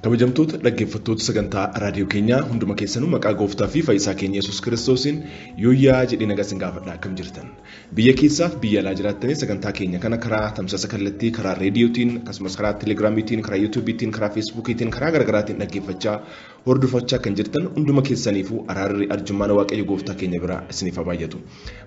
Kabajamtoota dhaggeeffattoota sagantaa raadiyoo keenyaa hunduma keessanuu maqaa gooftaa fi fayyisaa keenya Yesuus Kiristoosiin yooyyaa jedhee nagaa isin gaafadhaa akkam jirtan. Biyya keessaaf biyya alaa jiraattanii sagantaa keenya kana karaa tamsaasa kallattii, karaa reediyootiin, akkasumas karaa telegiraamiitiin, karaa yuutuubiitiin, karaa feesbuukiitiin, karaa garaagaraatiin dhaggeeffachaa hordofachaa kan jirtan hunduma keessaniifuu araarri arjummaan Waaqayyo gooftaa keenya biraa isiniif haa baay'atu.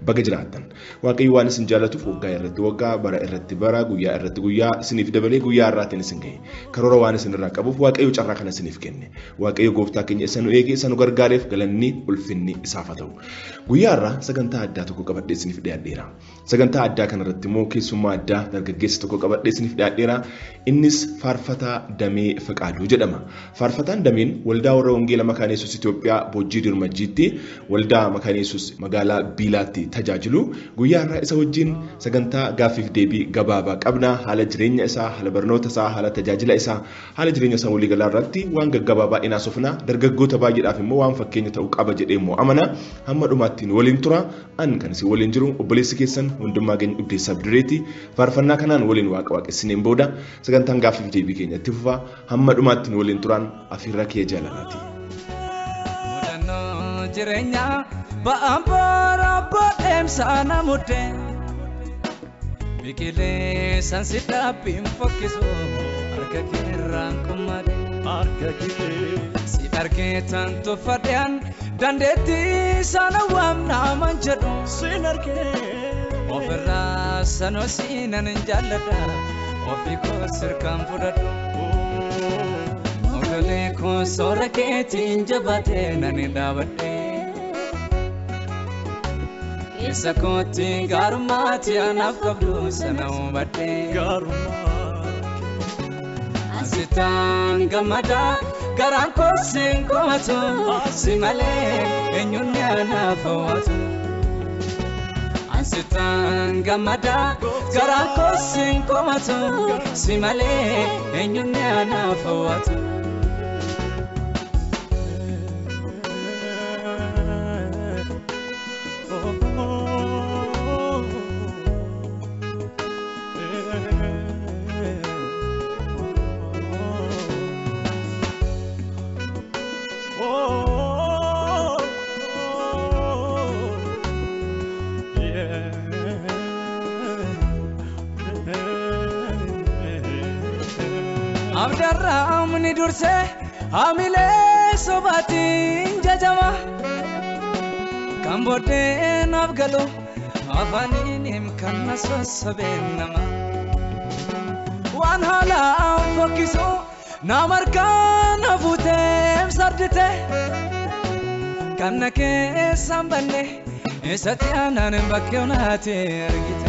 Baga jiraattan. Waaqayyo waan isin jaallatuuf waggaa irratti waggaa, bara irratti bara, guyyaa irratti guyyaa isiniif dabalee guyyaa har'aatiin isin gahe. Karoora waan isin irraa qabuuf Waaqayyo carraa kana isiniif kenne. Waaqayyo gooftaa keenya isa nu eege, isa nu gargaareef galanni ulfinni isaaf haa ta'u. Guyyaa har'aa sagantaa addaa tokko qabadhee isiniif dhiyaadheera. Sagantaa addaa kanarratti immoo keessummaa addaa dargaggeessa tokko qabadhee isiniif dhiyaadheera. Innis Faarfataa Damee Fiqaaduu jedhama. Faarfataan Dameen waldaa warra Wangeela Makaana Yesuus Itoophiyaa Boojjii Dirmajjiitti, waldaa Makaana Yesuus magaalaa Biilaatti tajaajilu. Guyyaa har'aa isa wajjin sagantaa gaaffiif deebii gabaabaa qabna. Haala jireenya isaa, haala barnoota isaa, haala tajaajila isaa, haala jireenya isaa walii galaa irratti waan gaggabaabaa inaasofna. Dargaggoota baay'eedhaaf immoo waan fakkeenya ta'uu qaba jedhee immoo amana. Hamma dhumaattiin waliin tura. An kan isin waliin jiru obboleessi keessan hundumaa keenya Ibdeessaa Abdireeti. Faarfannaa kanaan waliin waaqessineen booda sagantaan gaaffiif deebii keenya itti fufa. Hamma dhumaattiin waliin turan afirra kee jaalalaati. Mudannoo jireenyaa ba'aan booraboo deemsa namuudde biqilee sansi dhaabbiin fokkisu harka keerraan kummade harka kee si argeetan tuffadhean dandeettii sana waamnaa man jedhu sin argee ofirraa sanoo siinan hin jaalladha ofii koo sirkaan fudhadhu ogolee koo soora keetiin jabaatee nani dhaabadhe keessa kootti gaarummaatti anaaf qabdu sana hubadhe asitaan gammadaa garaan koo siin komatu si malee eenyuun anaaf hawwatu asitaan gammadaa garaan koo siin komatu si malee eenyuun anaaf hawwatu. Abdarraamni dursee hamilee sobaatiin jajama kan booddee naaf galu afaaniin kan na sossobeen nama waan haalaan fokkisu nama harkaan na fuutee sardite kan na keessaan banne eessatti aanaan bakkee onaatee argite.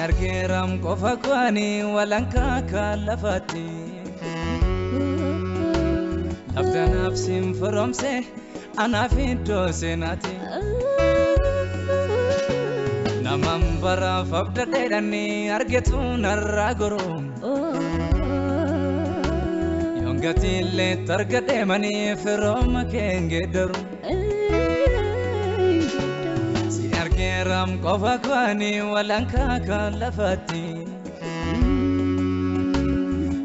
Argeeram qofa kwaani walankaa kaalafatti Laftanaaf siin foromse anaaf iddoo seenaati Naman baraaf abdadheedhani argetu narraa goru Yongatiillee targadheemanii firooma keengeeddaru Argeeram qofa kwaani walankaa kaalafatti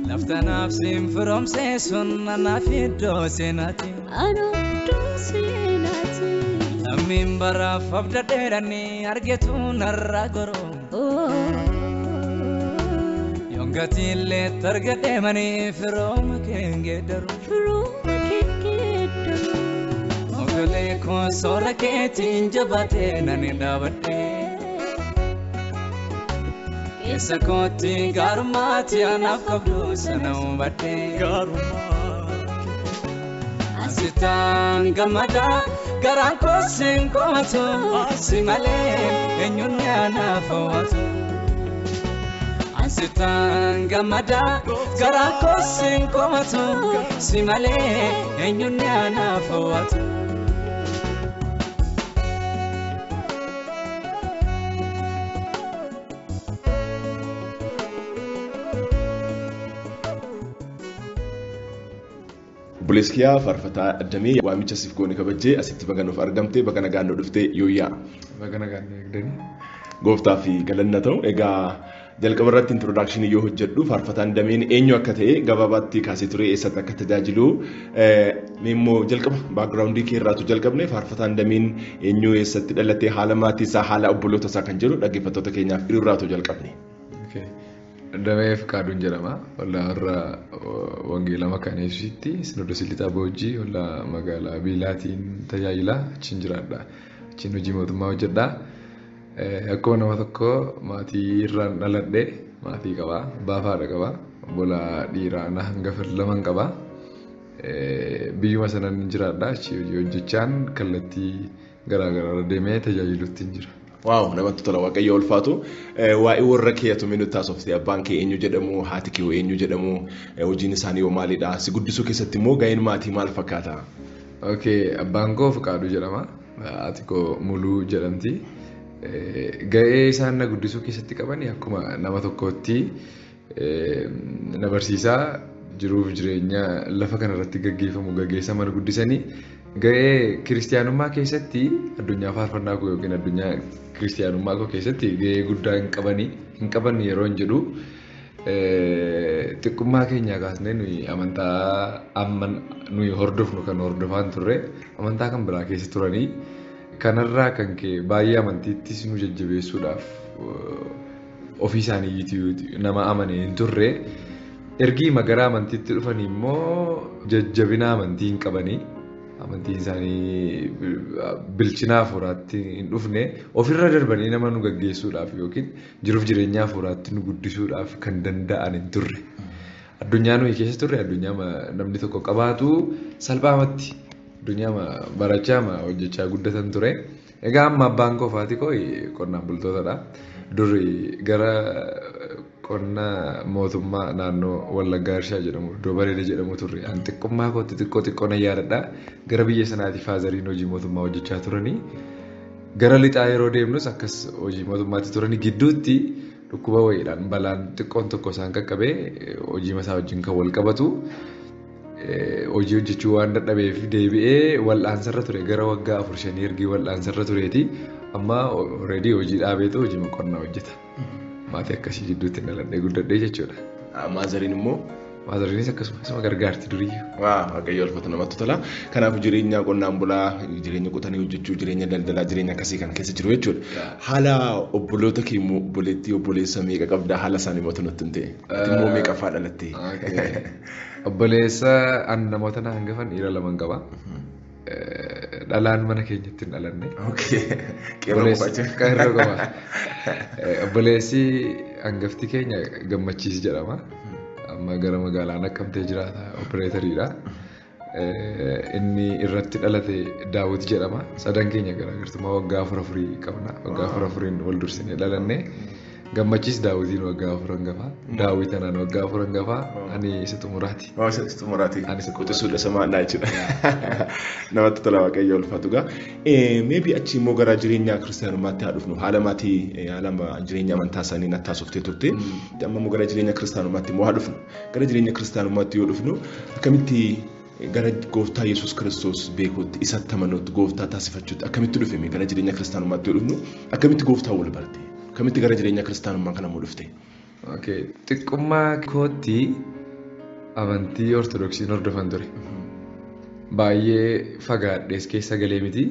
Laftanaaf siin firomse sun anaaf iddoo seenaati Lammiin baraaf abdadheedhani argetu narraa goru Yongatiillee targadheemanii firooma keengeeddaru Ogolee koo soora keetiin jabaatee nani dhaabadhe keessa kootti gaarummaatti anaaf qabdu sana hubadhe asitaan gammadaa garaan koo siin komatu si malee eenyuun anaaf hawwatu asitaan gammadaa garaan koo siin komatu si malee eenyuun anaaf hawwatu. Obboleessaa Faarfataa Damee waamicha siif goone kabajjee asitti baga nuuf argamte baga nagaan nu dhufte yooyyaa. Baga nagaan eegdanii. Gooftaa fi galanna ta'u. Egaa jalqaba irratti introduction yoo hojjedhu faarfataan dameen eenyu akka ta'e gabaabaatti kaasee ture eessatti akka tajaajilu immoo jalqaba backgroundii kee irraatu jalqabne faarfataan dameen eenyu eessatti dhalatee haala maatii isaa haala obboloota isaa kan jedhu dhaggeeffattoota keenyaaf irraatu jalqabne. Damee Fikaaduun jedhama. Warra wangeela Makaaneessitti Sinodosii Lixaa Boojii magaalaa Biilaatiin tajaajila achiin jiraadha. Achiin hojii mootummaa hojjedha. Akkuma nama tokko maatii irraan dhaladhe maatii qaba. Abbaa fi haadha qaba. Obbolaa dhiiraa hangafa lama qaba. Biyyuma sanaan jiraadha. Achii hojii hojjechaan kallattii garaagaraa deemee tajaajiluutti jira. Waaw namatti tola waaqayyo ulfaatu waa'ee warra keetu minuutti haasofte abbaan kee eenyu jedhamu haati kee eenyu jedhamu hojiin isaanii yoo maalidha si guddisuu keessatti immoo ga'een maatii maal fakkaata? Abbaan koo Fiqaaduu jedhama haati koo Muluu jedhamti ga'ee isaan na guddisuu keessatti qaban akkuma nama tokkootti na barsiisaa jiruuf jireenya lafa kanarratti gaggeeffamu gaggeessa mana guddisanii ga'ee kiristiyaanummaa keessatti addunyaa faarfannaa koo yookiin addunyaa kiristiyaanummaa koo keessatti ga'ee guddaa hin qaban yeroo hin jedhu xiqqummaa keenyaa kaasnee nuyi amantaa amma nuyi hordofnu kan hordofaan turre amantaa kan biraa keessa turanii kanarraa kan kee baay'ee amantiittis nu jajjabeessuudhaaf ofii isaanii nama amane hin turre ergii magara amantiitti dhufanii immoo jajjabina amantii hin qabanii. Amantiin isaanii bilchina hafuuraatti hin dhufne ofirra darbanii nama nu gaggeessuudhaaf yookiin jiruuf jireenya hafuuraatti nu guddisuudhaaf kan danda'an hin turre. Addunyaa nuyi keessa turre addunyaa namni tokko qabaatu salphaamatti addunyaa barachaa hojjechaa guddatan ture. Egaa amma abbaan koo fi haati koo qonnaan bultootadha. Duri gara qonna mootummaa naannoo Wallaggaa Irshaa jedhamu iddoo bareeda jedhamu turre an xiqqummaa kootti xiqqoo na yaadadha gara biyya sanaatti faazariin hojii mootummaa hojjechaa turanii gara lixaa yeroo deemnus akkas hojii mootummaatti turanii gidduutti dhukkuba wayiidhaan balaan xiqqoon tokko isaan qaqqabee hojii masaa wajjin kan wal qabatu hojii hojjechuu waan dadhabeef deebi'ee wal'aansarra ture gara waggaa 4-5 ergii wal'aansarra tureeti amma already hojii dhaabeetu hojii qonnaa hojjeta. Maatii akkasii gidduutti dhaladhee guddadhee jechuudha. Maazariin immoo? Maazariinis akkasuma gargaarti duriyyuu. Waaqayyo ulfaatu namatti tola. Kanaaf jireenya qonnaan bulaa, jireenya qotanii hojjechuu, jireenya daldalaa, jireenya akkasii kan keessa jiru jechuudha. Haala obboloota kee immoo obboleessa meeqa qabdaa haala isaanii mootu nutti hin ta'e? Ati immoo meeqa fa'aa dhalattee? Obboleessa an namoota na hangafan dhiira 2 qaba. Dhalaan mana keenyatti hin dhalanne. Qeerroo qaba. Obboleessi hangafti keenya Gammachiis jedhama. Amma gara magaalaa Naqqamtee jiraata opereeteriidha. Inni irratti dhalate Daawit jedhama. Sadan keenya garaagartummaa waggaa 4 qabna. Waggaa 4 wal dursinee dhalanne. Gammachiis Daawitiin waggaa 4 hangafa. Daawit anaan waggaa 4 hangafa. Ani isa xumuraati. Isa xumuraati. Ani isa quxisuudha samaadha jechuudha. Namatti tola waaqayyo ulfaatu gaa. Maybe achi immoo gara jireenya kiristaanummaatti haa dhufnu. Haala maatii haala jireenya amantaa isaanii natti haasofte turte. Amma immoo gara jireenya kiristaanummaatti immoo haa dhufnu. Gara jireenya kiristaanummaatti yoo dhufnu akkamitti gara gooftaa Yesuus Kiristoos beekuutti isatti amanuutti gooftaa taasifachuutti akkamitti dhufeme gara jireenya kiristaanummaatti yoo dhufnu akkamitti gooftaa wal barte? Akkamitti gara jireenya kiristaanummaa kana dhufte? Xiqqummaa kootti amantii ortodoksiin hordofan ture. Baay'ee fagaadhees keessa galee miti.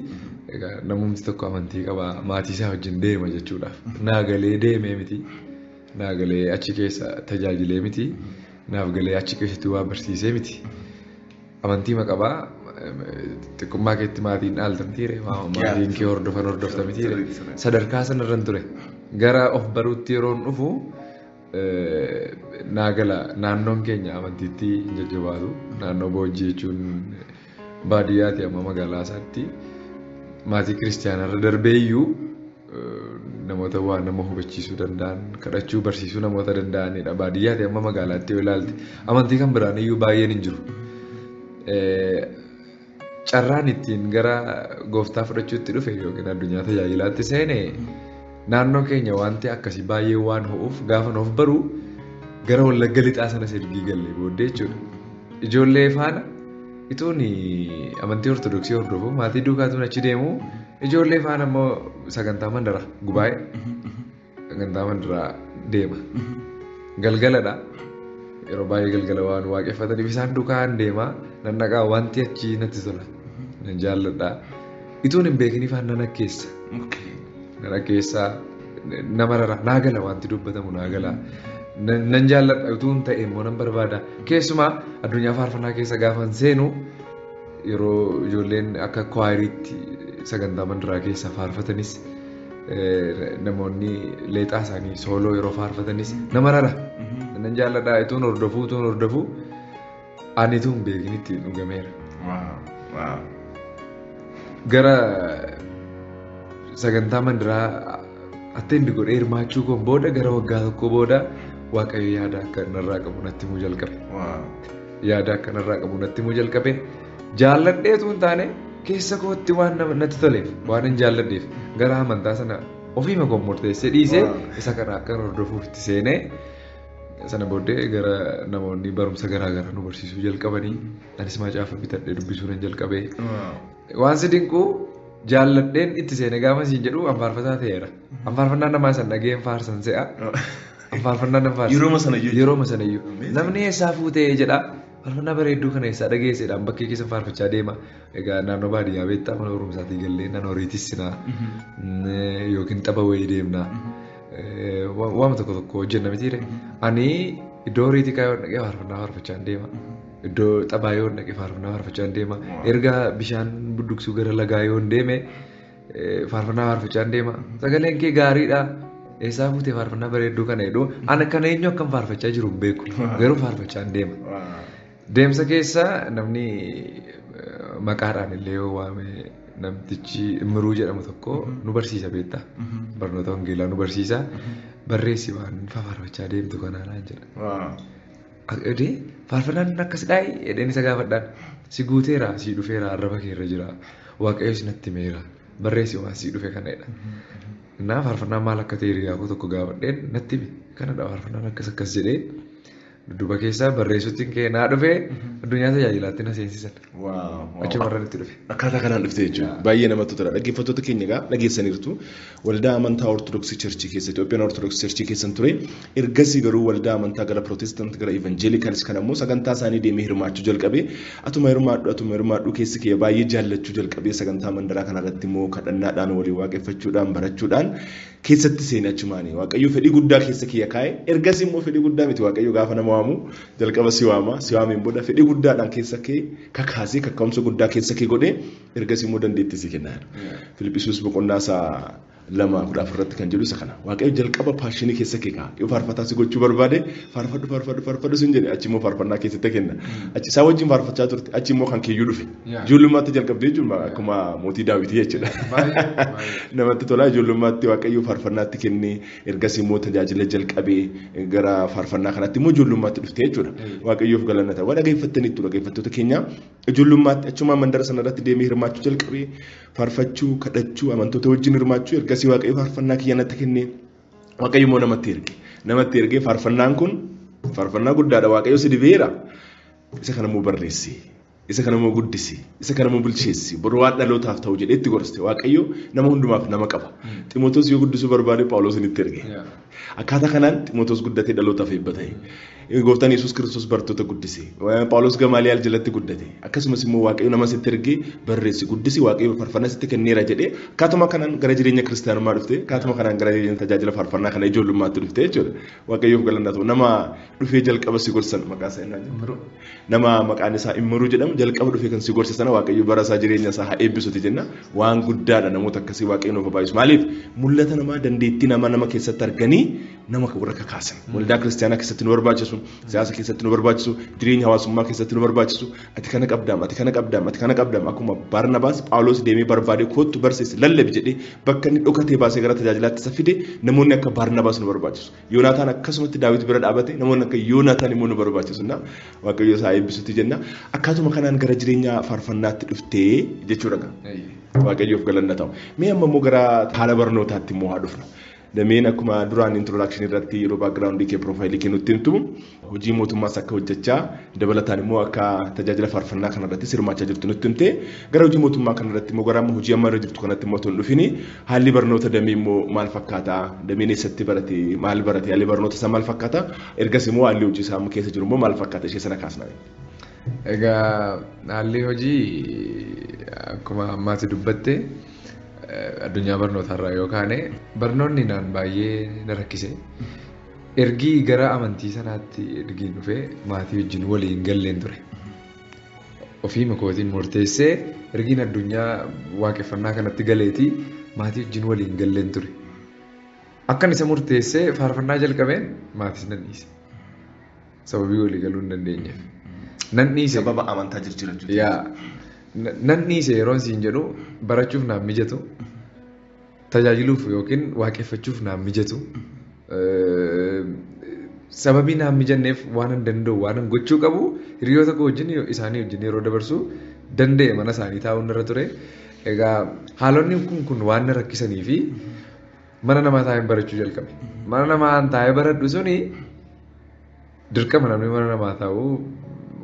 Namumti tokko amantii qaba maatii isaa wajjin deema jechuudhaaf. Naagalee deemee miti. Naagalee achi keessa tajaajilee miti. Naaf galee achi keessatti waan barsiisee miti. Amantii maqabaa xiqqummaa keetti maatiin dhaaltamtiire maatiin kee hordofta mitiire sadarkaa sanarran ture. Gara of baruutti yeroo dhufu naagala naannoon keenya amantiitti hin jajjabaatu. Naannoo Boojii jechuun baadiyyaati amma magaalaa isaatti maatii kiristiyaanarra darbeeyyuu namoota waan nama hubachiisuu danda'an kadhachuu barsiisuu namoota danda'anidha. Baadiyyaati amma magaalaatti yoo ilaalte amantii kan biraan iyyuu baay'een hin jiru. Carraan ittiin gara gooftaa fudhachuutti dhufe yookiin addunyaa tajaajilaatti seene naannoo keenya wanti akkasii baay'ee waan ho'uuf gaafa of baru gara Wallagga Lixaa sanas ergii gallee booddee jechuudha. Ijoollee faana ituun amantii ortodoksii hordofu maatii duukaatuun achi deemu ijoollee faana immoo sagantaa mandaraa gubaa'ee sagantaa mandaraa deema. Galgaladha. Yeroo baay'ee galgala waan waaqeffataniif isaan duukaan deema. Nan dhaqaa wanti achi natti tola. Nan jaalladha. Ituun hin beekiniif nan akkeessa. Nan akkeessaa nama rara naagala wanti dubbatamu naagala. Nan jaalladha utuun ta'e immoo nan barbaada. Keessumaa addunyaa faarfannaa keessa gaafan seenu yeroo ijoolleen akka kwaayiriitti sagantaa mandaraa keessa faarfatanis namoonni leexaa isaanii sooloo yeroo faarfatanis nama rara. Nan jaalladha ituun hordofuu ani ituun beekinitti dhugameera. Gara sagantaa mandaraa attendi godhee hirmaachuu koon booda gara waggaa tokko booda waaqayyo yaada akka narraa qabu natti himuu jalqabe. Yaada akka narraa qabu natti himuu jalqabe. Jaalladheetu hin taane keessa kootti waan natti toleef waan hin jaalladheef gara amantaa sana ofiima koon murteessee dhiisee isa kana akka hordofuuf itti seenee sana booddee gara namoonni barumsa garaagaraa nu barsiisuu jalqabanii anis macaafa bitadhee dubbisuu nan jalqabee. Waan si dinquu jaalladheen itti seene gaafa siin jedhu anfaarfataa ta'eera. Anfaarfannaan namaa san dhageen faarsan se'a. Anfaarfannaan nan faarsa. Yerooma sanayyuu. Namni eessaa fuutee jedha. Faarfannaa bareedduu kana eessaa dhageesseedhaan bakkee keessa faarfachaa deema. Egaa naannoo baadiyyaa beektaa mana barumsaatii gallee naannoo horiitissinaa yookiin tapha wayii deemnaa. Waan tokko tokko hojjenna mitiire. Ani iddoo horiitii kaayoo dhaqee faarfannaa faarfachaa deema. Iddoo taphaa yoo dhaqee faarfannaa faarfachaa deema. Erga bishaan budduqsuu gara lagaa yoo deeme faarfannaa faarfachaa deema. Sagaleen kee gaariidha. Eessaa fuutee faarfannaa bareedduu kana jedhu ana kana eenyu akkam faarfachaa jiru hin beeku. Garuu faarfachaa deema. Deemsa keessa namni maqaadhaan illee yoo waame namtichi Immiruu jedhamu tokko nu barsiisa beektaa. Barnoota wangeelaa nu barsiisa. Barreessi waan faarfachaa deemtu kanaan jedha. Faarfannaan akkasidhaa jedheen isa gaafadhaan si guuteera si dhufeera arraba keerra jira waaqayyo sinatti meera barreessi waan si dhufe kanadha. Naa faarfannaan maal akka ta'e hiriyaa tokko gaafadheen natti hime kanadha faarfannaan akkas jedhee dudduuba keessaa barreessuutiin kee naa dhufee addunyaa tajaajilaatti na seensisan. Achumarraan itti dhufe. Akkaataa kanaan dhufte jechuudha. Baay'ee namatti tola. Dhaggeeffattoota keenya egaa dhageessaniirtu waldaa amantaa Ortodoksii Churchii keessa Itoophiyaan Ortodoksii Churchii keessan ture. Ergasii garuu waldaa amantaa gara Protestant gara Evangelicals kan ammoo sagantaa isaanii deemee hirmaachuu jalqabee atuma hirmaadhu keessi kee baay'ee jaallachuu jalqabee sagantaa mandaraa kanarratti immoo kadhannaadhaan waliin waaqeffachuudhaan barachuudhaan keessatti seenee achumaanii waaqayyo fedhii guddaa keessa kiyya kaa'e ergasii immoo fedhii guddaa miti waaqayyo gaafa nama waamu jalqaba si waameen booda fedhii guddaadhaan keessa kee kakaasee kakkaa'umsa guddaa keessa kee godhee ergasii immoo dandeettii si kennaa. Filiphisius boqonnaa isaa 2:14 irratti kan jedhu isa kana. Waaqayyo jalqaba paashinii keessa kee kaa'a. Yoo faarfataa si gochuu barbaade faarfadhu sin jedhe achi immoo faarfannaa keessatti kenna. Achi isaa wajjin faarfachaa turte achi immoo kan kiyyuu dhufe. Ijoollummaatti jalqabdee jechuun akkuma mootii Daawitii jechuudha. Namatti tola ijoollummaatti waaqayyo faarfannaatti kennee ergasii immoo tajaajila jalqabee gara faarfannaa kanaatti immoo ijoollummaatti dhufte jechuudha. Waaqayyoof galanna. Waan dhageeffattaniitu dhaggeeffattoota keenya ijoollummaatti achuma mandara sanarratti deemee hirmaachuu jalqabee faarfachuu kadhachuu amantoota wajjin hirmaachuu ergasii waaqayyo faarfannaa kiyya natti kennee waaqayyo immoo namatti ergee faarfannaan kun faarfannaa guddaadha waaqayyo si dibeera isa kana immoo barreessi isa kana immoo guddisi isa kana immoo bilcheessi boru waan dhalootaaf ta'u jedhee itti gorsite waaqayyo nama hundumaaf nama qaba. Ximootos yoo guddisuu barbaade Phaawulosin itti erge akkaataa kanaan Ximootos guddatee dhalootaaf eebbatee gooftaan Yesuus Kiristoos bartoota guddise Phaawulos Gamaaliyaal jalatti guddate akkasumas immoo waaqayyo nama sitti ergee barreessi guddisi waaqayyo faarfannaa sitti kenneera jedhee akkaatuma kanaan gara jireenya kiristaanummaa dhufte akkaatuma kanaan gara jireenya tajaajila faarfannaa kana ijoollummaatti dhufte jechuudha. Waaqayyoof galanna ta'u nama dhufee jalqaba si gorsan maqaa isaa innaa nama maqaan isaa Immiruu jedhamu jalqaba dhufee kan si gorse sana waaqayyo bara isaa jireenya isaa haa eebbisuuti jenna waan guddaadha namoota akkasii waaqayyo nuuf baay'isu maaliif mul'ata namaa dandeettii nama keessatti arganii nama warra kakaasan waldaa kiristaanaa keessatti nu barbaachisu siyaasa keessatti nu barbaachisu jireenya hawaasummaa keessatti nu barbaachisu ati kana qabdaam akkuma Barnabaas Phaawulos deemee barbaade kootu barsiisi lallabi jedhee bakka inni dhokatee baasee gara tajaajilaatti isa fide namoonni akka Barnabaas nu barbaachisu Yoonaataan akkasumatti Daawit bira dhaabate namoonni akka Yoonaataan immoo nu barbaachisu na waaqayyo isaa eebbisuuti jenna akkaatuma kanaan gara jireenya faarfannaatti dhuftee jechuudha. Waaqayyoof galanna ta'u. Mee amma immoo gara haala barnootaatti immoo haa dhufnu. dameen akkuma duraan introduction irratti yeroo background kee profile kee nutti himtu hojii mootummaas akka hojjechaa dabalataan immoo akka tajaajila faarfannaa kanarratti sirmaachaa jirtu nutti himte gara hojii mootummaa kanarratti immoo gara hojii amma irra jirtu kanatti immoo tun dhufini haalli barnoota damee immoo maal fakkaata dameen eessatti barate maal barate haalli barnoota isaa maal fakkaata ergas immoo haalli hojii isaa keessa jiru immoo maal fakkaata ishee sana kaasnaa. Egaa haalli hojii akkuma ammaatti dubbatte addunyaa barnootarraa yookaan barnoonni naan baay'ee na rakkise. Ergii gara amantii sanaatti ergiin dhufee maatii wajjin waliin galleen ture. Ofii makootiin murteessee ergiin addunyaa waaqeffannaa kanatti galeetii maatii wajjin waliin galleen ture. Akkan isa murteessee faarfannaa jalqabeen maatis nan dhiise. Sababii walii galuu hin dandeenyeef. Nan dhiise. Sababa amantaa jijjiirachuu. Yaa. Nan dhiise yeroo isiin jedhu barachuuf naaf mijatu tajaajiluuf yookiin waaqeffachuuf naaf mijatu sababii naaf mijanneef waan hin danda'u waan hin gochuu qabu hiriyoota koo wajjin isaanii wajjin yeroo dabarsu danda'e mana isaanii taa'uun irra ture. Egaa haalonni kun waan na rakkisanii fi mana namaa taa'ee barachuu jalqabe. Mana namaa taa'ee baradhu suni dirqama namni mana namaa taa'u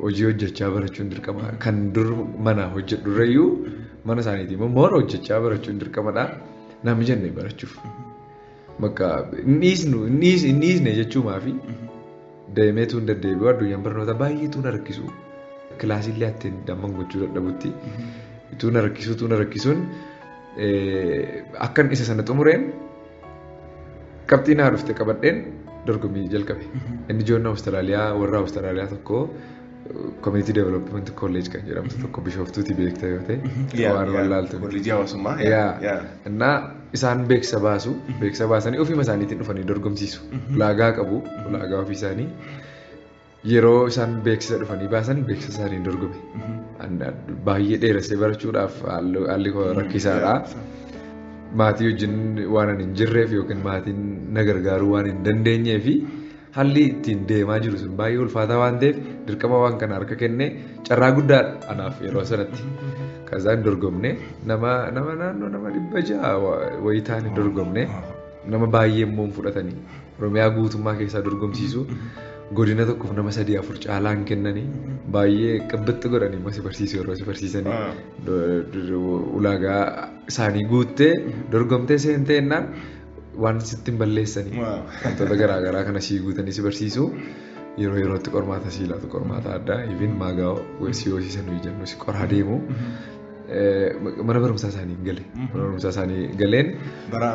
hojii hojjechaa barachuun dirqama kan dur mana hojjedhurrayyuu mana isaaniitii immoo moora hojjechaa barachuun dirqamadha. Namni jennee barachuuf. Bakka inni dhiisne jechuumaa fi deemeetu hin deddeebi'u addunyaan barnoota baay'eetu na rakkisu. Kilaasiillee attiin damman gochuu dadhabutti ituu na rakkisuun akkan isa sana xumureen qabxii naa dhufte qabadheen dorgommii jalqabe. Inni ijoollee Awustiraaliyaa warra Awustiraaliyaa tokko Community Development College kan jedhamtu tokko Bishooftuutti beekta yoo ta'e waan wallaaltu. Kolleejii hawaasummaa. Innaa isaan beeksisa baasu beeksisa baasanii ofiima isaaniitiin dhufanii dorgomsiisu. Ulaagaa qabu ulaagaa ofii isaanii yeroo isaan beeksisa dhufanii baasan beeksisa isaaniin dorgome. Baay'ee dheeressee barachuudhaaf haalli rakkisaadha. Maatii wajjin waan hin jirreef yookiin maatiin na gargaaruu waan hin dandeenyeef haalli ittiin deemaa jiru sun baay'ee ulfaataa waan ta'eef dirqama waan kana harka kennee carraa guddaadha anaaf yeroo sanatti. Kazaan dorgomne nama naannoo nama 600 wayii taane dorgomne nama baay'ee immoo fudhatanii Oromiyaa guutummaa keessaa dorgomsiisu godina tokkoof nama 3-4 caalaan kennanii baay'ee qabbatti godhanii immoo si barsiisu yeroo si barsiisanii ulaagaa isaanii guuttee dorgomtee seentee ennaan waan sitti hin balleessanii wantoota garaagaraa kana sii guutanii si barsiisu yeroo yerootti qormaata sii laatu qormaata addaa even maagaa si hoosisan nuyi jennu si qoraa deemu mana barumsaa isaanii hin galle. Mana barumsaa isaanii galeen bara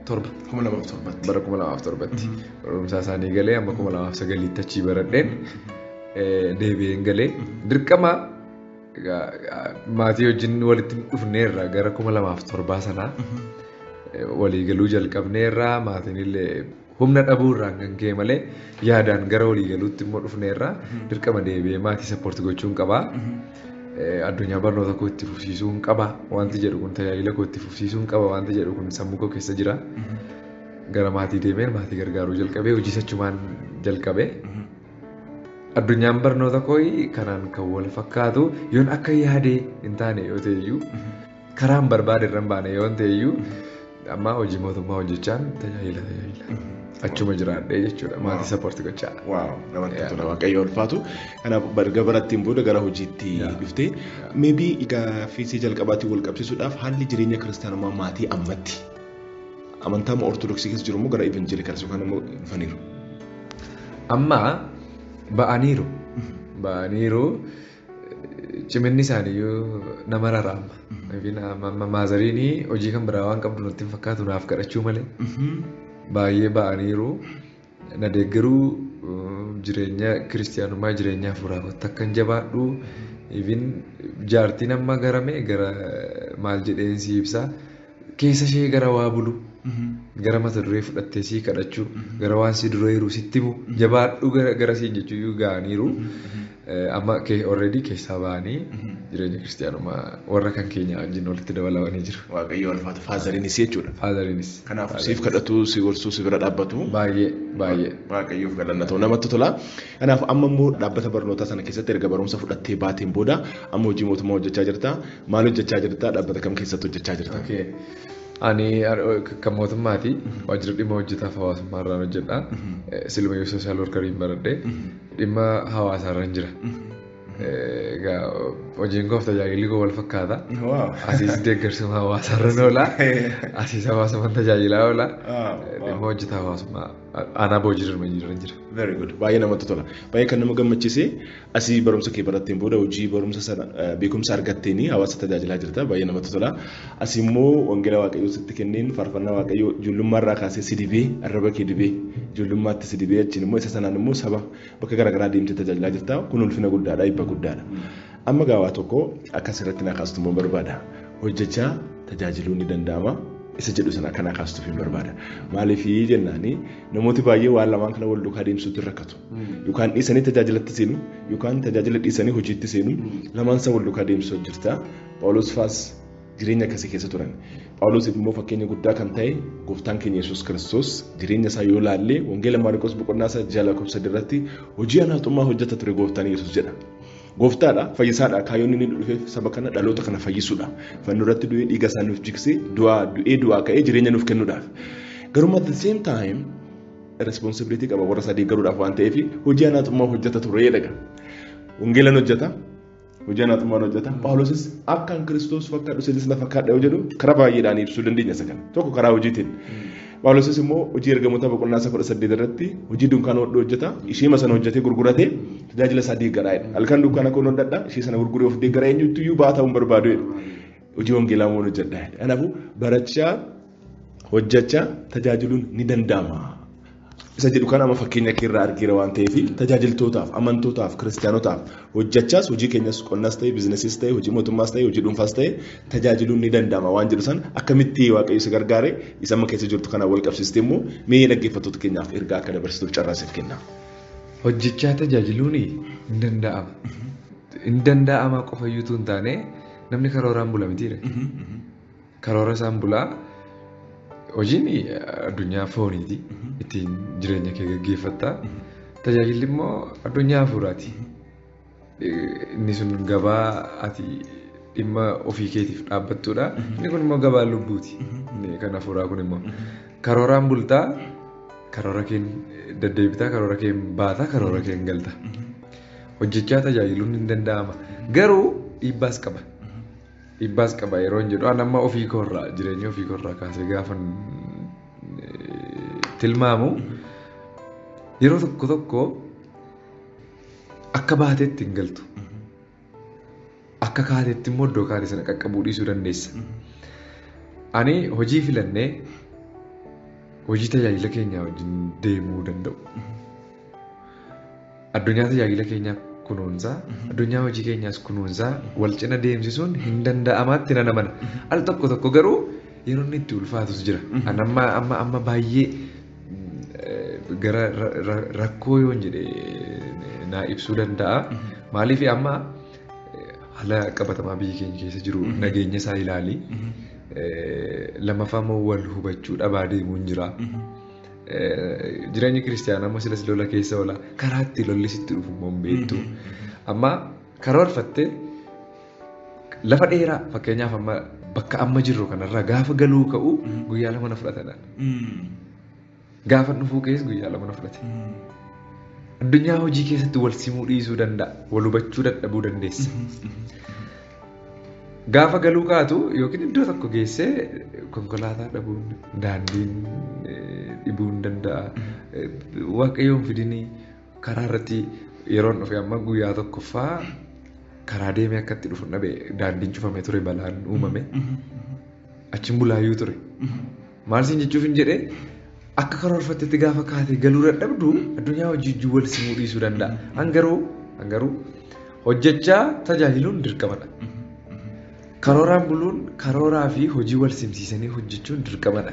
2007 bara 2007tti barumsaa isaanii galee amma 2009tti achii baradheen deebi'een galee dirqama maatii wajjin walitti dhufneerra gara 2007 sanaa walii galuu jalqabneerra maatiin illee humna dhabuurraan kan ka'e malee yaadaan gara walii galuutti immoo dhufneerra dirqama deebi'ee maatii sappoortii gochuun qabaa. Addunyaa barnoota koo itti fufsiisuun qaba wanti jedhu kun tajaajila koo itti fufsiisuun qaba wanti jedhu kun sammuu koo keessa jira. Gara maatii deemeen maatii gargaaruu jalqabee hojii sachumaan jalqabee. Addunyaan barnoota koo kanaan kan wal fakkaatu yoon akka yaadee hin taane yoo ta'eyyuu karaan barbaade irra hin baane yoo ta'eyyuu amma hojii mootummaa hojjechaan tajaajila achuma jiraadhee jechuudha maatii sappoortii gochaa. Waaw namatti tola waaqayyo ulfaatu. Kanaaf barga barattiin booda gara hojiitti dhuftee maybe gaaffii jalqabaatiin wal qabsiisuudhaaf haalli jireenya kiristaanummaa maatii ammatti amantaa ortodoksii keessa jiru immoo gara evangelikals yookaan immoo dhufaniiru. Amma ba'aniiru ciminni isaaniiyyuu nama raraama. Maazariinii hojii kan biraa waan qabdu nutti hin fakkaatu naaf kadhachuu malee baay'ee ba'aniiru na deeggaruu jireenya kiristiyaanummaa jireenya hafuuraa kootti akkan jabaadhu jaartiin amma garame gara maal jedheen si ibsa keessa ishee gara waa bulu gara mata duree fudhattee sii kadhachuu gara waan si duree jiru sitti himu jabaadhu gara siin jechuun ga'aniiru amma already keessaa ba'anii jireenya kiristiyaanummaa warra kan keenya wajjin walitti dabalamanii jiru. Waaqayyo ulfaatu faazariinis jechuudha. Faazariinis. Kanaaf siif kadhatu si gorsuu si bira dhaabbatu. Baay'ee. Waaqayyoof galannaa ta'u namatti tola. Kanaaf amma immoo dhaabbata barnootaa sana keessatti erga barumsa fudhattee baateen booda amma hojii mootummaa hojjechaa jirta. Maal hojjechaa jirta? Dhaabbata kam keessatti hojjechaa jirta? Ani kan mootummaati waajjira dhimma hojjetaaf hawaasummaa irraan hojjedha. Silma sooshaal workariin baradhee dhimma hawaasaa irra jira. Hojiin koof tajaajilli koo wal fakkaata. Asiis deeggarsuma hawaasaa irra oola. Asiis hawaasummaan tajaajilaa oola. Dhimma hojjetaa hawaasummaa aanaa boojii irra jira. Very good. Baay'ee namatti tola. Baay'ee kan nama gammachiise asii barumsa kee baratteen booda hojii barumsa sana beekumsa argatteeni hawaasa tajaajilaa jirta. Baay'ee namatti tola. Asii immoo wangeela waaqayyoo sitti kenneen faarfannaa waaqayyoo ijoollummaa irraa kaasee si dibee arraba kee dibee ijoollummaatti si dibee achiin immoo isa sanaan immoo saba bakka garaagaraa deemtee tajaajilaa jirta. Kun ulfina guddaadha, ibba guddaadha. Amma gaawaa tokko akkas irratti na kaastu immoo barbaada. Hojjechaa tajaajiluun ni danda'ama. Isa jedhu sana kana kaastuuf hin barbaada. Maaliif jennaani namooti baay'ee waan lamaan kana wal duukaa deemsuutti rakkatu. Yookaan dhiisanii tajaajilatti seenu yookaan tajaajila dhiisanii hojiitti seenu lamaan isa wal duukaa deemsuu jirta. Phaawulos faas jireenya akkasii keessa turan. Phaawulos immoo fakkeenya guddaa kan ta'e gooftaan keenya Yesuus Kiristoos jireenya isaa yoo laallee wangeela Maarqos boqonnaa 6 irratti hojii anaaxummaa hojjeta ture gooftaan Yesuus jedha. Gooftaadha, fayyisaadha, kaayyoon inni dhufeef saba kana dhaloota kana fayyisuudha. Fannoo irratti du'ee dhiiga isaa nuuf jiksee du'aa ka'ee jireenya nuuf kennuudhaaf. Garuu at the same time responsibility qaba warra sadii garuudhaaf waan ta'eef hojii anaaxummaa hojjeta ture jedha. Wangeelan hojjeta, hojii anaaxummaa hojjeta. Phaawulosis akkaan Kiristoos fakkaadhu sinis na fakkaadha yoo jedhu karaa baay'eedhaan ibsuu dandeenya isa kana. Tokko karaa hojiitiin. Phaawulosis immoo hojii ergamoota boqonnaa 18 irratti hojii dunkaana hodhuu hojjeta. Ishee sana hojjetee gurguratee tajaajila isaa deeggaraadha. Halkan dunkaana koon hodhadha ishee sana gurguree of deeggara eenyutti iyyuu baataa hin barbaadu. Hojii wangeelaa moo hojjedha. Kanaafuu barachaa hojjechaa tajaajiluun ni danda'ama. Isa jedhu kana amma fakkeenya keerraa argeera waan ta'eef tajaajiltootaaf, amantootaaf, kiristaanotaaf hojjechaas hojii keenyas qonnaas ta'e, biizinesiis ta'e, hojii mootummaas ta'e, hojii dhuunfaas ta'e tajaajiluun ni danda'ama waan jedhu san akkamitti waaqayyo isa gargaare isa amma keessa jirtu kana wal qabsiistee immoo mee dhaggeeffattoota keenyaaf ergaa akka dabarsituuf carraasiif kenna. Hojjechaa tajaajiluun hin danda'ama. Hin danda'ama qofa iyyuu hin taane namni karooraan bula mitiidha. Karoora isaan bulaa hojiin addunyaa fooniiti. Ittiin jireenya kee gaggeeffatta. Tajaajilli immoo addunyaa hafuuraati. Inni sun gabaa ati dhimma ofii keetiif dhaabbattudha. Inni kun immoo gabaa lubbuuti. Kan hafuuraa kun immoo karooraan bultaa, karoora kee deddeebitaa, karoora kee baataa, karoora kee galta. Hojjechaa tajaajiluun hin danda'ama. Garuu dhiibbaas qaba. Dhiibbaas qaba yeroo hin jedhu amma ofii koorraa jireenya ofii koorraa kaasee gaafan tilmaamu yeroo tokko akka baateetti hin galtu. Akka kaateetti immoo iddoo kaatee sana qaqqabuu dhiisuu dandeessa. Ani hojii filannee hojii tajaajila keenyaa wajjin deemuu danda'u. Addunyaa tajaajila keenyaa kunuunsaa, addunyaa hojii keenyaas kunuunsaa wal cina deemsisuun hin danda'amaatti nan amana. Al tokko garuu yeroo inni itti ulfaatus jira. Amma baay'ee gara rakkoo yoon jedhee naa ibsuu danda'a. Maaliif amma haala qabatamaa biyya keenya keessa jiru nageenya isaa ilaali. Lammaffaa immoo wal hubachuu dhabaa deemuun jira. Jireenyi kiristaanaa ammoo silas lola keessa oola. Karaa itti lolli sitti dhufu immoo hin beektu. Amma karoorfattee lafa dheeraa fakkeenyaaf amma bakka amma jirru kanarraa gaafa galuu ka'u guyyaa 2 na fudhatadha. Gaafa dhufuu keessa guyyaa 2 na fudhate. Addunyaa hojii keessatti wal simuu dhiisuu danda'a. Wal hubachuu dadhabuu dandeessa. Gaafa galuu kaatu yookiin iddoo tokko geessee konkolaataa dhabuun daandiin dhibuu hin danda'a. Waaqayyoon fidinii karaa irratti yeroon dhufe amma guyyaa tokkoffaa karaa deemee akkatti dhufu dhabe daandiin cufamee ture balaan uumame. Achiin bulaayyuu ture. Maal siin jechuuf hin jedhee akka karoorfattetti gaafa kaatee galuu dadhabdu addunyaa hojii wal simuu dhiisuu danda'a. Hangaruu hojjechaa tajaajiluun dirqamadha. Karooraan buluun karooraa fi hojii wal simsiisanii hojjechuun dirqamadha.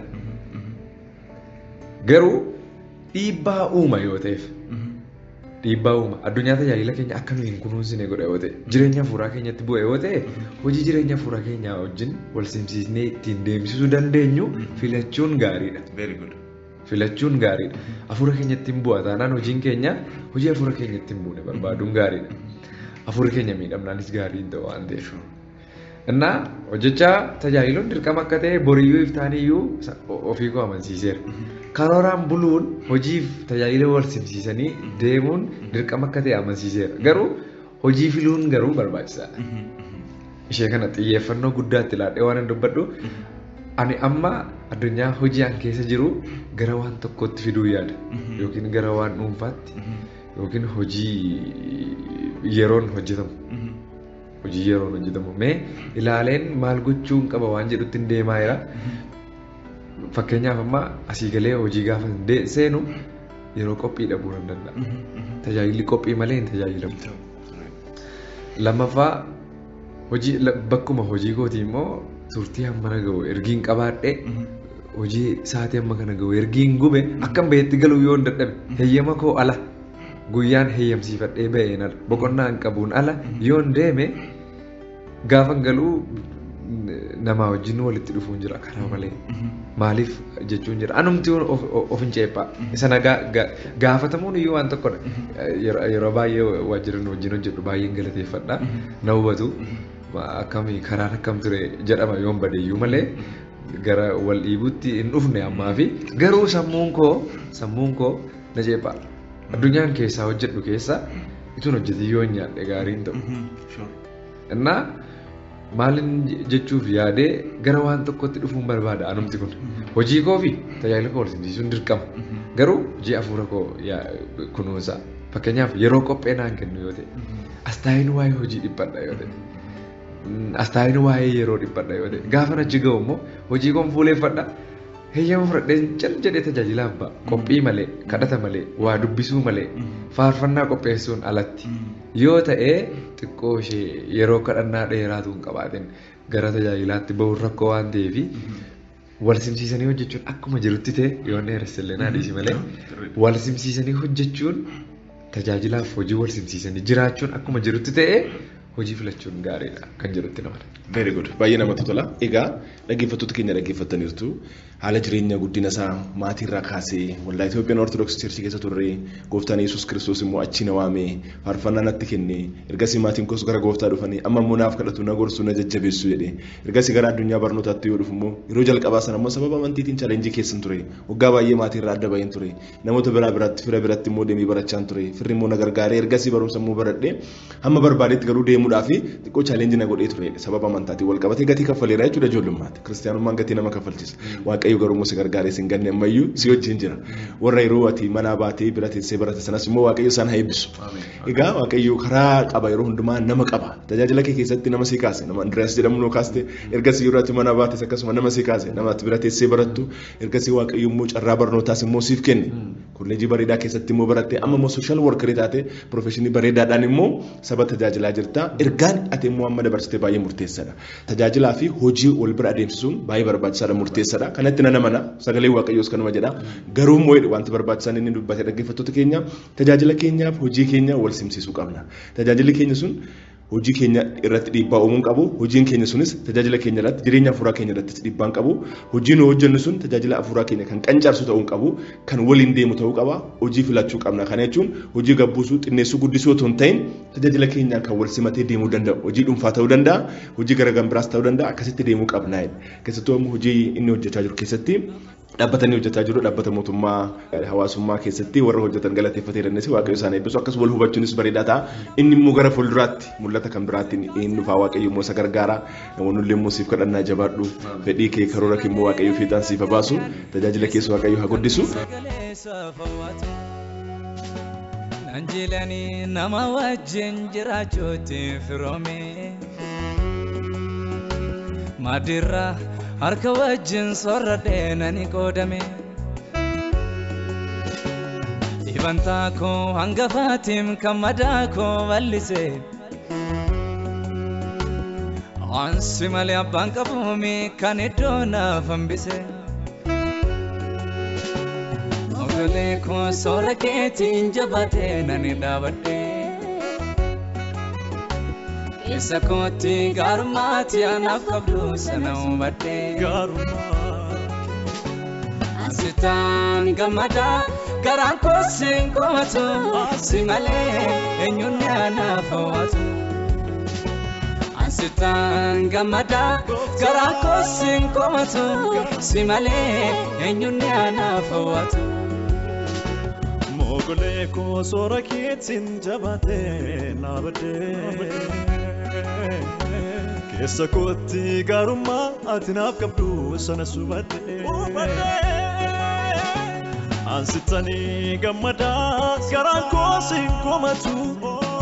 Garuu dhiibbaa uuma yoo ta'eef dhiibbaa uuma addunyaa tajaajila keenya akka nuyi hin kunuunsine godha yoo ta'e jireenya hafuuraa keenyatti bu'e yoo ta'e hojii jireenya hafuuraa keenyaa wajjin wal simsiisnee ittiin deemsisuu dandeenyu filachuun gaariidha. Filachuun gaariidha. Hafuura keenyatti hin bu'a taanaan hojiin keenya hojii hafuura keenyatti hin buune barbaaduun gaariidha. Hafuura keenya miidhamnaanis gaarii hin ta'u waan ta'eef. Innaa hojjechaa tajaajiluun dirqama akka ta'e boriyyuu iftaaniyyuu ofii koo amansiiseera. Karooraan buluun hojiif tajaajila wal simsiisanii deemuun dirqama akka ta'e amansiiseera. Garuu hojii filuun garuu barbaachisaadha. Ishee kana xiyyeeffannoo guddaatti laadhee waan dubbadhu ani amma addunyaa hojii an keessa jiru gara waan tokkotti fiduu yaada yookiin gara waan dhuunfaatti yookiin hojii yeroon hojjetamu. Hojii yeroon hojjetamu mee ilaaleen maal gochuun qaba waan jedhutti hin deemaa jira. Fakkeenyaaf amma asii galee hojii gaafa seenu yeroo qophii dhabuu nan danda'a. Tajaajilli qophii malee hin tajaajilamu. Lammaffaa hojii bakkuma hojii kootii immoo turtii hammana gahu ergiin qabaadhee hojii sa'aatii amma kana gahu ergiin gube akkam baheetti galuu yoo hin dadhabe heeyyama koo ala guyyaan heeyyamsiifadhee baheen ala boqonnaan qabuun ala yoo hin deeme gaafa galuu namaa wajjin walitti dhufuun jira karaa malee maaliif jechuun jira anumti of hin ceephaa sana gaafatamuun iyyuu waan tokkodha yeroo baay'ee waajjiran wajjin hojjedhu baay'een galateeffadha na hubatu akkamii karaan akkam ture jedhama yoon badeeyyuu malee gara wal dhiibuutti hin dhufne ammaa fi garuu sammuun koo na ceephaa addunyaan keessaa hojjedhu keessa ituun hojjete yoo nyaadhe gaariin ta'u. Innaa maalin jechuuf yaadee gara waan tokkotti dhufuun barbaada anumti kun hojii koo fi tajaajila koo walsimsiisuun dirqama garuu hojii hafuura koo kunuunsa fakkeenyaaf yeroo qophee naan kennu yoo ta'e astaayin waa'ee hojii dhiphadha yoo ta'e astaayin waa'ee yeroo dhiphadha yoo ta'e gaafa achi ga'u immoo hojii koon fuuleeffadha heeyyama fudhadheen cal jedhee tajaajila abbaa qophii malee kadhata malee waa dubbisuu malee faarfannaa qopheessuun alatti yoo ta'e xiqqoo ishee yeroo kadhannaa dheeraatu hin qabaatin gara tajaajilaatti bahuun rakkoo waan ta'eef wal simsiisanii hojjechuun akkuma jirutti ta'e yoo dheeressillee naadhiisi malee wal simsiisanii hojjechuun tajaajilaaf hojii wal simsiisanii jiraachuun akkuma jirutti ta'e hojii filachuun gaariidha kan jedhutti namatti. Very good. Baay'ee namatti tola. Egaa dhaggeeffattoota keenya dhaggeeffattaniirtu haala jireenya guddina isaa maatiirraa kaasee waldaa Itoophiyaan Ortodoksii Churchii keessa turre gooftaan Yesuus Kiristoos immoo achi na waamee faarfannaa natti kenne ergasii maatiin koos gara gooftaa dhufanii amma immoo naaf kadhatu na gorsu na jajjabeessu jedhee ergasii gara addunyaa barnootaatti yoo dhufu immoo yeroo jalqabaa sana immoo sababa amantiitiin chaalenjii keessan ture waggaa baay'ee maatiirraa adda bahin ture namoota fira biratti immoo deemee barachaan ture firri immoo na gargaaree ergasii barumsa immoo baradhee hamma barbaadetti garuu deemuudhaaf xiqqoo chaalenjii na godhee ture sababa amantaatiin wal qabatee gatii kaffaleera jechuudha ijoollummaatti kiristaanummaan gatii nama kaffalchisa waaqayyo garuu immoo si gargaaree sin ganne ammayyuu si wajjin jira warra yeroo ati manaa baatee bira teessee barate sanas immoo waaqayyo isaan haa eebbisu egaa waaqayyo karaa qaba yeroo hundumaa nama qaba tajaajila kee keessatti nama si kaase nama Andreas jedhamu noo kaaste ergasii yeroo ati manaa baates akkasuma nama si kaase nama ati bira teessee barattu ergasii waaqayyo immoo carraa barnootaas immoo siif kenne kolleejii bareedaa keessatti immoo baratte amma immoo social worker taate professionii bareedaadhaan immoo saba tajaajilaa jirta ergaan ati immoo amma dabarsitee baay'ee murteessaadha tajaajilaa fi hojii wal bira adeemsisuun baay'ee barbaachisaadha murteessaadha kanatti nama sagalee waaqayyoos kanuma jedha garuu immoo wanti barbaachisan inni dubbate dhaggeeffattoota keenya tajaajila keenyaaf hojii keenya wal simsiisuu qabna tajaajilli keenya sun hojii keenya irratti dhiibbaa uumuun qabu hojiin keenya sunis tajaajila keenya irratti jireenya afuuraa keenya irratti dhiibbaan qabu hojiin hojjennu sun tajaajila afuuraa keenya kan qancaarsu ta'uu qabu kan waliin deemu ta'uu qaba hojii filachuu qabna kana jechuun hojii gabbuusuu xinneessuu guddisuu otoo hin ta'in tajaajila keenya kan wal simatee deemuu danda'u hojii dhuunfaa ta'uu danda'a hojii gara biraas ta'uu danda'a akkasitti deemuu qabna keessattuu hojii inni hojjechaa jiru keessatti dhaabbatanii hojjetaa jiru dhaabbata mootummaa hawaasummaa keessatti warra hojjetan galateeffatee dandeessi waaqayyo isaan eebbisu akkasumas wal hubachuunis bareedaa ta'a inni immoo gara fuulduraatti mul'ata kan biraattiin inni dhufaa waaqayyo immoo isa gargaara namoonni illee immoo siif kadhannaa jabaadhu fedhii kee karoora kee immoo waaqayyo fiixaan siif baasu tajaajila keessa waaqayyo haa guddisu. Anjilani nama wajjin jiraachuutti firoomee madirra harka wajjin sorradhee nani qoodame dhibantaa koo hangafaatiin kan madaa koo bal'ise ansi malee abbaan qabuumi kan iddoo naaf hambise ogolee koo soora keetiin jabaatee nani dhaabadhe Isa koti garumati anaaf qabdu sana hubadhe Asitaan gammada garaan koosiin qomatu si malee eenyuun anaaf hawwatu Ansitaan gammada garaa kosin komatu si malee eenyuun anaaf hawwatu. Mogolee koo soora keetiin jabaatee naabadee keessa kootti gaarummaa ati naaf qabdu sana subadee ansitanii gammadaa garaan kosin komatu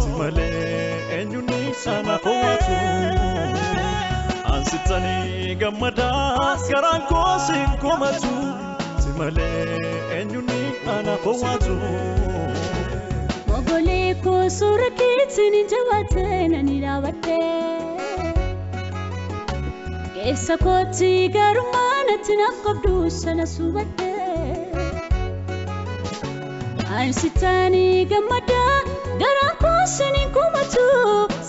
si malee eenyuun anaaf hawwatu. Ansitanii gammadaa garaan kosin komatu si malee eenyuun anaaf hawwatu. Mogolee koo soora keetiin jabaatee nani dhaabadhee keessa kootti gaarummaa ati naaf qabdu sana subadhee ansitanii gammadaa garaan kosin komatu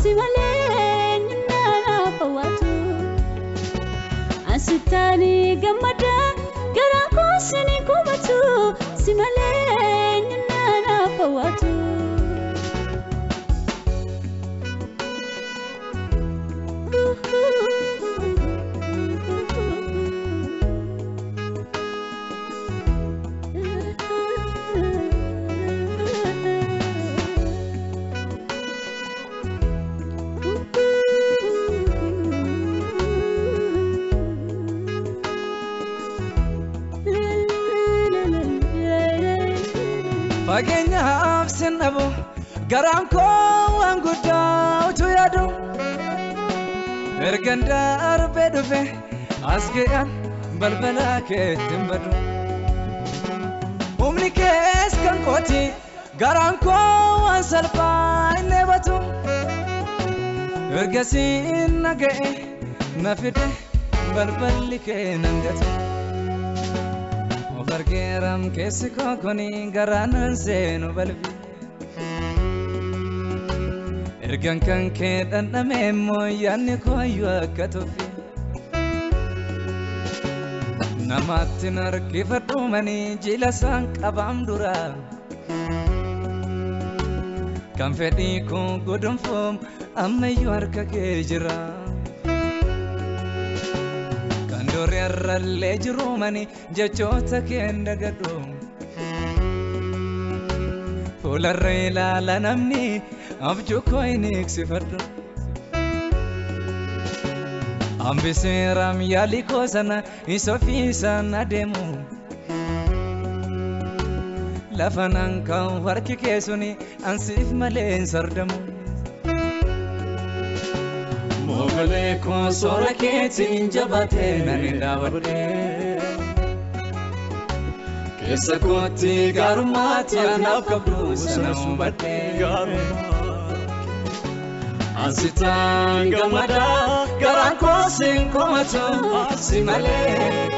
si malee eenyuun anaaf hawwatu. Ansitanii gammadaa garaan kosin komatu si malee eenyuun anaaf hawwatu. Fageenyaaf sin dhabu garaan koo waan guddaa utuu yaadu ergan darbee dhufe as ga'an balbala keetiin badu. Humni kees kan kooti garaan koo waan salphaa hin eebatu ergasiin na ga'e na fide balballi kee nan gatu. Bargeeram keessi kookoni garaan seenu balfi ergan kan kee dhandhame immoo yaadni kooyyuu akka tuffi namaatti narkifadhuumanii jila isaan qabaam dura kan fedhii koo godonfoom ammayyuu harka kee jira. Dori arralee jiruumani jechoota keen dagadhu fuularra ilaala namni abjuu koo hin eegsifadhu. Hambiseeraam yaalii koo sana isa ofiisaan adeemu lafa nan kan harki kee suni ansiif malee hin sardamu. Mogolee koo soora keetiin jabaatee nani dhaabadhee keessa kootti gaarummaa anaaf qabdu sana hubadhee ansitaan gammadaa garaan kosin komatu si malee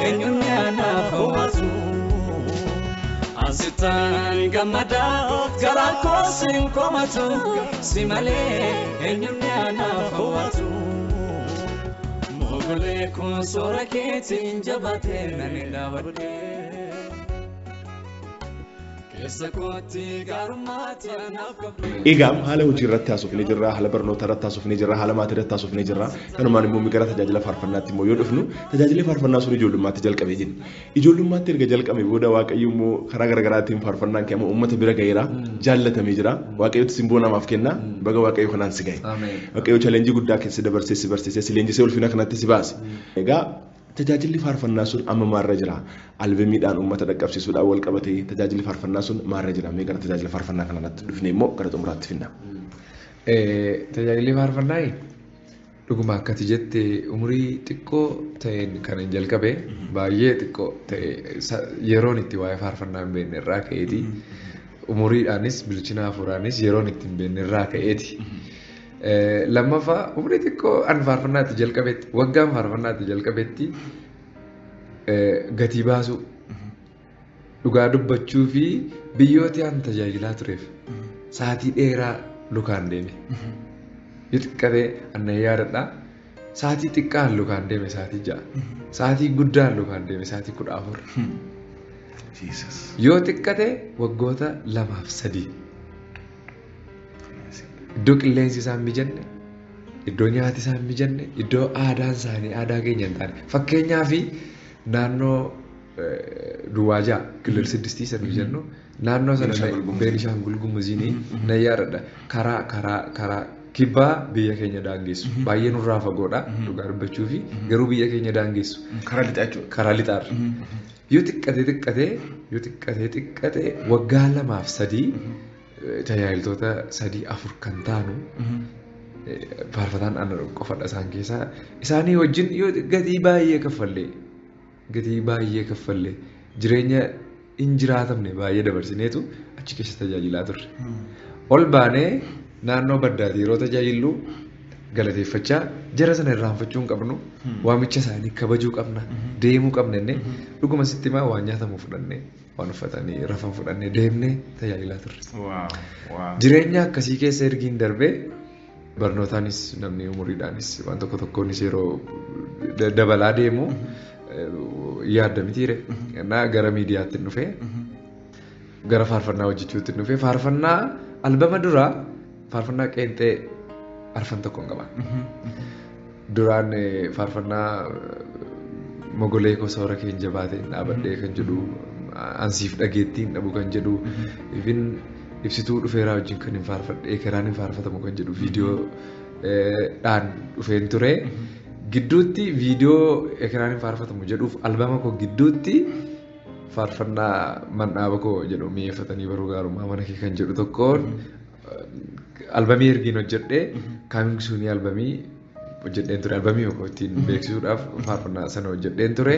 eenyuun anaaf hawwatu. Ansitaan gammadaa garaan kosin komatu si malee eenyuun anaaf hawwatu. Mogolee koo soora keetiin jabaatee nani dhaabadhee keessa kootti gaarummaa anaaf qabdu. Egaa haala hojii irratti haasofnee jirra, haala barnoota irratti haasofnee jirra, haala maatii irratti haasofnee jirra. Kanumaan immoo gara tajaajila faarfannaatti immoo yoo dhufnu tajaajilli faarfannaa sun ijoollummaatti jalqabee jenna. Ijoollummaatti erga jalqabee booda Waaqayyo immoo karaa garaagaraatiin faarfannaan kee uummata bira ga'eera, jaallatamee jira. Waaqayyooti simboo namaaf kenna, baga Waaqayyo kanaan si ga'e. Waaqayyo challenge guddaa keessa dabarsee si barsiisee si leenjisee ulfina kanatti si baase. Egaa tajaajilli faarfannaa sun amma maarra jira. Albeemiidhaan uummata dhaqqabsiisuudhaan wal qabatee tajaajilli faarfannaa sun maarra jira. Mee gara tajaajila faarfannaa kanatti dhufnee immoo gara xumuraatti finna. Tajaajilli faarfannaa dhuguma akkati jette umurii xiqqoo ta'een kan hin jalqabe baay'ee xiqqoo ta'e yeroon itti waa'ee faarfannaa hin beekne irraa ka'eeti. Umuriidhaanis bilchina hafuuraanis yeroon itti hin beekne irraa ka'eeti. Lammaffaa umurii xiqqoo an faarfannaatti jalqabetti waggaan faarfannaatti jalqabetti gatii baasuu dhugaa dubbachuu fi biyyooti an tajaajilaa tureef sa'aatii dheeraa lukaan deeme. Yoo xiqqatee anna yaadadha sa'aatii xiqqaan lukaan deeme sa'aatii 6 sa'aatii guddaan lukaan deeme sa'aatii 14 yoo xiqqatee waggoota 2 fi 3 iddoo qilleensi isaan mijanne iddoo nyaati isaan mijanne, iddoo aadaan isaanii aadaa keenya hin taane. Fakkeenyaaf naannoo Duwwaajaa Kilil Siddistii sana jennu naannoo sana Beenishaangul Gumuziin na yaadadha. Karaa kibbaa biyya keenya daangessu. Baay'ee nurraa fagoodha dhugaa dubbachuu fi garuu biyya keenya daangessu. Karaa lixaarra. Yoo xiqqatee waggaa 2-3 tajaajiltoota 3-4 kan taanu faarfataan aannan qofadha isaan keessaa. Isaanii wajjin yoo gatii baay'ee kaffallee jireenya hin jiraatamne baay'ee dabarsineetu achi keessa tajaajilaa turre. Ol baanee naannoo baddaatti yeroo tajaajillu galateeffachaa jara sana irraanfachuu hin qabnu. Waamicha isaanii kabajuu qabna. Deemuu qabna innee dhuguma sitti himaa waan nyaatamu fudhannee waan uffatanii rafan fudhannee deemnee tajaajilaa turre. Jireenya akkasii keessa ergiin darbee barnootaanis namni umuriidhaanis waan tokkonis yeroo dabalaa deemu yaadda mitiire. Gara miidiyaatti dhufee gara faarfannaa hojjechuutti dhufee faarfannaa albama duraa faarfannaa qeenxee arfan tokko hin qaban. Duraan faarfannaa mogolee kosoora keenya jabaateen dhaabadhee kan jedhu ansiif dhageettiin dhabu kan jedhu ibsituu dhufeeraa wajjin kan hin faarfadhee karaan hin faarfatamu kan jedhu viidiyoo dhaan dhufeen ture. Gidduutti viidiyoo ekeraan hin faarfatamu jedhuuf albama koo gidduutti faarfannaa mandhaaba koo jedhu mi'eeffatanii baruu gaarummaa mana kee kan jedhu tokkoon albamii ergiin hojjedhee kaamiin sunii albamii hojjedheen ture. Albamii koo ittiin beeksisuudhaaf faarfannaa sana hojjedheen ture.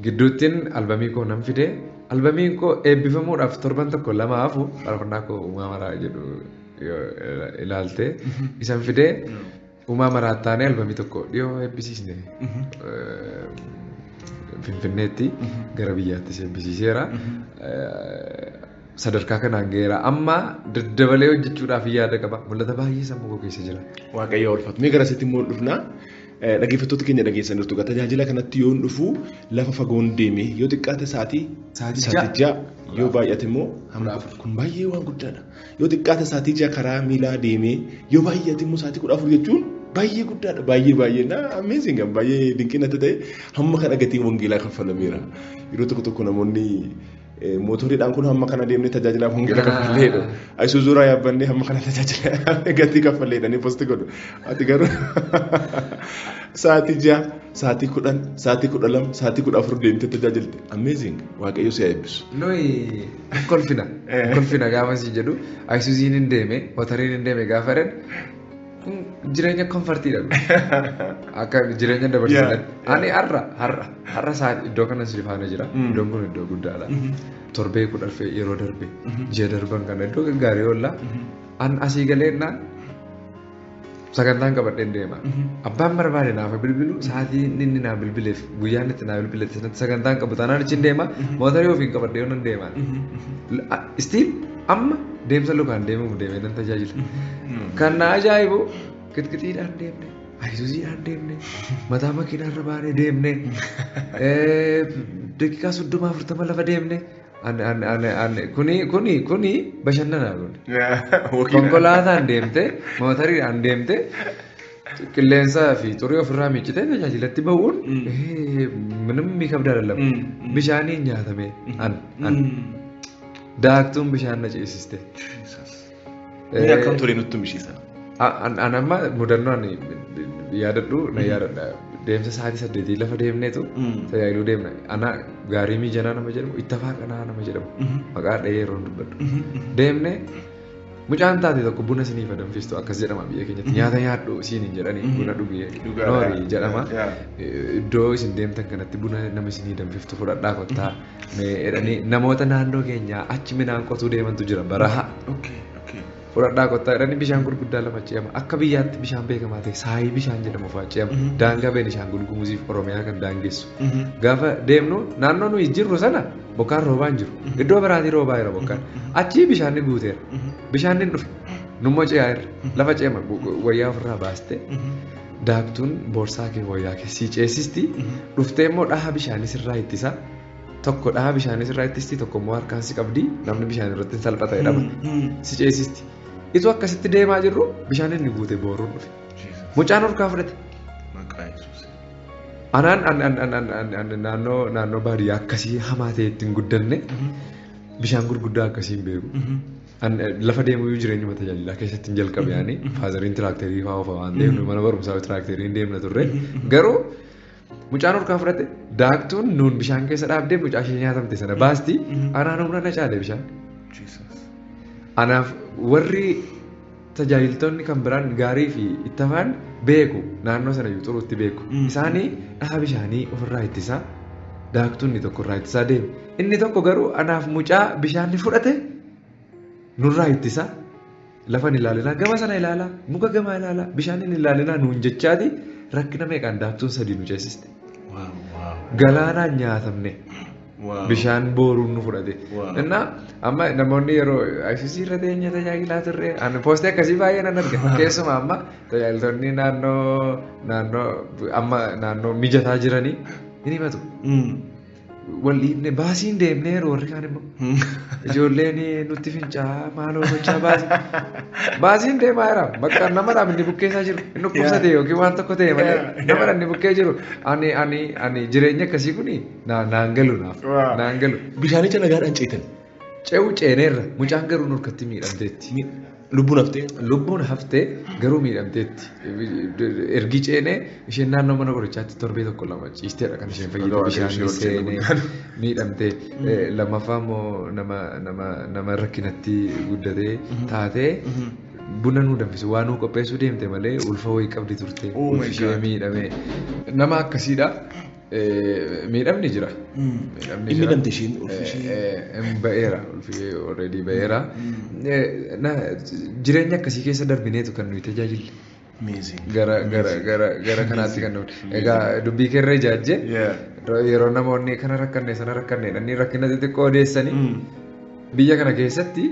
Gidduuttiin albamii koo nan fide. Albamiin koo eebbifamuudhaaf torban tokko 2 hafu faarfannaa koo uumaa maraa jedhu ilaalte isan fidee uumaa maraa taanee albamii tokko dhiyoo eebbisiisne Finfinneetti gara biyyaattis eebbisiiseera. Sadarkaa kanaan ga'eera. Amma daddabalee hojjechuudhaaf yaada qaba. Mul'ata baay'ee sammuu koo keessa jira. Waaqayyo ulfaatu. Mee gara asitti immoo dhufnaa dhaggeeffattoota keenya dhageessan jirtu. Tajaajila kanatti yoo dhufu lafa fagoon deeme yoo xiqqaate sa'aatii 6 yoo baay'ate immoo kun baay'ee waan guddaadha. Yoo xiqqaate sa'aatii 6 karaa miilaa deeme yoo baay'ate immoo sa'aatii 14 jechuun baay'ee guddaadha. Baay'ee na amazing baay'ee dinqinatti ta'e hamma kana gatiin wangeelaa kaffalameera. Yeroo tokko namoonni mootoriidhaan kun hamma kana deemnee tajaajilaaf wangeela kaffalleedha. Ayisuuzuuraa yaabbannee hamma kana tajaajila gatii kaffalleedhanii posti godhu. Ati garuu sa'aatii 6, sa'aatii 10, sa'aatii 12, sa'aatii 14 deemtee tajaajilte. Amazing. Waaqayyo si eebbisu. Noi kolfina gaafa si jedhu ayisuuziin hin deeme motoriin hin deeme gaafa jedhan jireenya komfortiidha. Akka jireenya dabarsan. Ani har'a iddoo kana sirfaana jira. Iddoon kun iddoo guddaadha. Torbee 10 yeroo darbe ji'a darban kana iddoo gaggaarii oolla. An asii galeennaan sagantaan qabadheen deema. Abbaan barbaade naaf bilbilu sa'aatii inni naa bilbileef guyyaan itti naa bilbileef sagantaan qabu taanaan achiin deema. Mootarii ofiin qabadhee yoo nan deemaan. Istiin amma deemsa lukaan deemamu deemee nan tajaajila. Kan na ajaa'ibu qixqixiidhaan deemne, ayisuuziidhaan deemne, mataa makiinaarra baanee deemne, daqiiqaa 30-40 lafa deemne. Kuni bashannanaa kun. Konkolaataan deemte, motoriidhaan deemte, qilleensaa fi xurii ofirraa miiccitee tajaajilatti bahuun minimum miikabdaa lallabu. Bishaaniin nyaatame daaktuun bishaan na ceesiste. Inni akkam ture nutti mishiisa. Amma mudannoo yaadadhu na yaadadha. Deemsa sa'aatii 8 lafa deemneetu tajaajiluu deemna. Ana gaarii mijanaa nama jedhamu ittafaa qanaa nama jedhamu maqaa dhahee yeroo dubbadhu. Deemne mucaan taate tokko buna isiniif danfistu akkas jedhama biyya keenyatti. Nyaata nyaadhu isiniin jedhanii buna dhugee noorii jedhama. Iddoo isin deemtan kanatti buna nama isinii danfiftu fudhadhaa kottaa jedhanii namoota naannoo keenyaa achi midhaan qotuu deemantu jira baraha. Fudhadhaa kottaa jedhanii bishaan gurguddaa lama ce'ama. Akka biyyaatti bishaan beekamaa ta'e saayii bishaan jedhamu fa'aa ce'ama. Daangaa Beenishaangul Gumuziif Oromiyaa kan daangessu. Gaafa deemnu naannoo nuyi jirru sana bokkaan roobaa hin jiru. Iddoo biraatii roobaa jira bokkaan. Achii bishaan guuteera. Bishaan dhufe. Nummoo ce'aa irra. Lafa ce'ama wayyaa ofirraa baaste. Daaktuun boorsaa kee wayyaa keessii ceesisti. Dhuftee immoo dhaha bishaanis irraa ittisa. Tokko dhaha bishaanis irraa ittisti tokko immoo harkaan si qabdi. Namni bishaan irratti salphata jedhama. Si ceesisti. Itoo akkasitti deemaa jirru bishaan inni guute booruun dhufe. Mucaan harkaa fudhate. Maqaa Yesuus. Anaan naannoo baadiyyaa akkasii hamaa ta'e ittiin guddanne bishaan gurguddaa akkasiin beeku. Lafa deemuu jireenyuma tajaajilaa keessatti hin jalqabe yaani faazariin tiraakterii fa'aa ofa waan ta'eef mana barumsaa tiraakteriin deemna turre garuu mucaan harkaa fudhate daaktuun nuun bishaan keessa dhaabdee mucaa ishee nyaatamte sana baasti anaan humna na caale bishaan. Anaaf warri tajaajiltoonni kan biraan gaarii fi itti afaan beeku naannoo sana iyyuu xuruutti beeku isaanii dhaha bishaanii ofirraa ittisaa daaktuun inni tokko irraa ittisaa deeme inni tokko garuu anaaf mucaa bishaan fudhate. Nurraa ittisa lafa ni ilaalina gama sana ilaalaa muka gama ilaalaa bishaan ni ilaalina nuun jechaati rakkina meeqaan daaktuun sadii nu ceesiste. Galaanaan nyaatamne bishaan booruun nu fudhate. Innaa amma namoonni yeroo ICC irra teenya tajaajilaa turre poostee akkasii baay'ee nan arga keessumaa amma tajaajiltoonni naannoo mijataa jiranii ni himatu. Wal dhiibne baasiin deemneeru warri kaan immoo ijoolleen nutti fincaa maaloo gochaa baasiin deemaa jira bakka namadhaaf inni bukkeessaa jiru inni dhukkubsate yookiin waan tokko ta'e malee namadha inni bukkee jiru ani jireenya akkasii kuni naan galu naan galu. Bishaanicha nagaadhaan ceetan. Ce'uu ceeneerra mucaan garuu nurkatti miidhamteetti. Lubbuun haftee garuu miidhamteetti. Ergi ceenee isheen naannoo mana qorichaatti torbee tokko lama ciisteedha kan isheen fayyadamte bishaan seenee miidhamtee lammaffaa immoo nama rakkinatti guddatee taatee buna nuu danfisu waan nuu qopheessuu deemte malee ulfa wayii qabdi turte ishee miidhamee nama akkasiidha. Miidhamni jira. Inni damte ishiin ba'eera already ba'eera. Jireenya akkasii keessa darbineetu kan nuyi tajaajille. Gara kanaatti kan nuti. Egaa dubbii keerra ijaajje yeroo namoonni kana rakkanne sana rakkanne inni rakkina xixiqqoo odeessanii biyya kana keessatti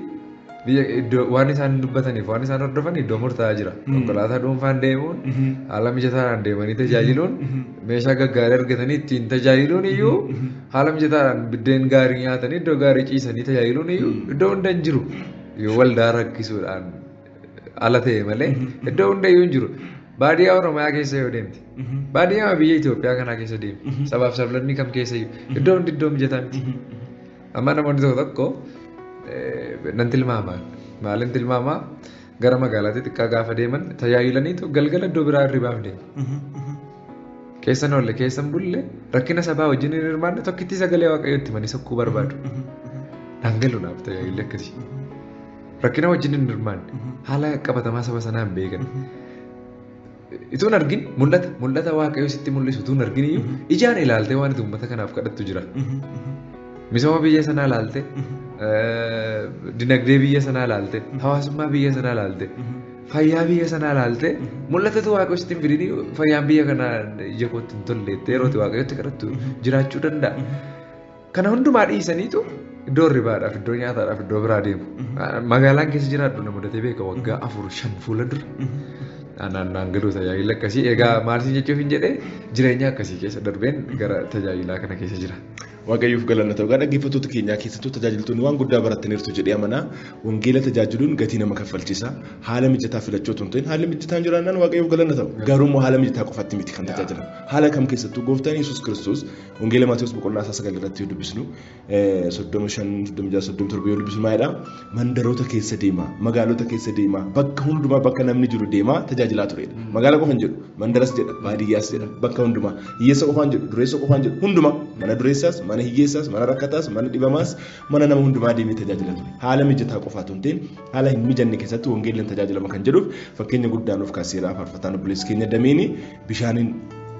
waan isaan dubbataniif waan isaan hordofan iddoo murtaa'aa jira. Konkolaataa dhuunfaan deemuun haala mijataadhaan deemanii tajaajiluun meeshaa gaggaarii argatanii ittiin tajaajiluun iyyuu haala mijataadhaan biddeen gaarii nyaatanii iddoo gaarii ciisanii tajaajiluun iyyuu iddoo hunda hin jiru. Yoo waldaa rakkisuudhaan ala ta'e malee iddoo hunda iyyuu hin jiru. Baadiyyaa Oromiyaa keessa yoo deemte baadiyyaa biyya Itoophiyaa kanaa keessa deemte sabaaf sablammii kam keessa iyyuu iddoo hundi iddoo mijataa miti. Amma namoonni tokko nan tilmaamaan maalin tilmaamaa gara magaalaatti xiqqaa gaafa deeman tajaajilaniitu galgala iddoo biraa hirribaaf deemu. Keessan oolle keessan bulle rakkina sabaa wajjin hin hirmaanne tokkitti sagalee waaqayyootti manii sokkuu barbaadu. Dhangaluudhaaf tajaajilli akkasii. Rakkina wajjin hin hirmaanne haala qabatamaa saba sanaa hin beekan. Ituun argin mul'ata waaqayyoo sitti mul'isu ituun argin iyyuu ijaan ilaaltee waan itti uummata kanaaf kadhattu jira. Misooma biyya sanaa ilaalte dinagdee biyya sanaa ilaalte hawaasummaa biyya sanaa ilaalte fayyaa biyya sanaa ilaalte mul'atatu waaqayyoo sitti hin fidini fayyaan biyya kanaa ija kootti hin tolleette yerootti waaqayyootti kadhattu jiraachuu danda'a. Kana hundumaa dhiisaniitu iddoo hirribaadhaaf iddoo nyaataadhaaf iddoo biraa deemu. Magaalaan keessa jiraadhu na mudatee beeka waggaa 4-5 fuula dura. Naan galuu tajaajila akkasii egaa maal jechuuf hin jedhee jireenya akkasii keessa darbeen gara tajaajilaa kana keessa jira. Waaqayyoof galanna ta'u dhaggeeffattoota keenyaa keessattuu tajaajiltoonni waan guddaa barataniirtu jedhee amanaa wangeela tajaajiluun gatii nama kaffalchiisa haala mijataa filachuu osoo hin ta'in haalli mijataan jiraannaan waaqayyoof galanna ta'u garuu immoo haala mijataa qofaatti miti kan tajaajilan haala kam keessattuu gooftaan Yesuus Kiristoos wangeela Maatiyuus boqonnaa 9 irratti yoo dubbisnu 35-37 yoo dubbisnu maalidha mandaroota keessa deemaa magaalota keessa deemaa bakka hundumaa bakka namni jiru deemaa tajaajilaa turedha magaalaa qofaan jedhu mandaras jedha baadiyyaas jedha bakka hundumaa hiyyeessa qofaan jedhu dureessa qofaan jedhu hundumaa mana dureessaas mana hiyyeessaas mana rakkataas mana dhibamaas mana nama hundumaa deemee tajaajila ture haala mijataa qofaatu hin ta'in haala hin mijanne keessatti wangeelli tajaajilama kan jedhuuf fakkeenya guddaan of kaaseera faarfataan obboleessi keenya dameeni bishaaniin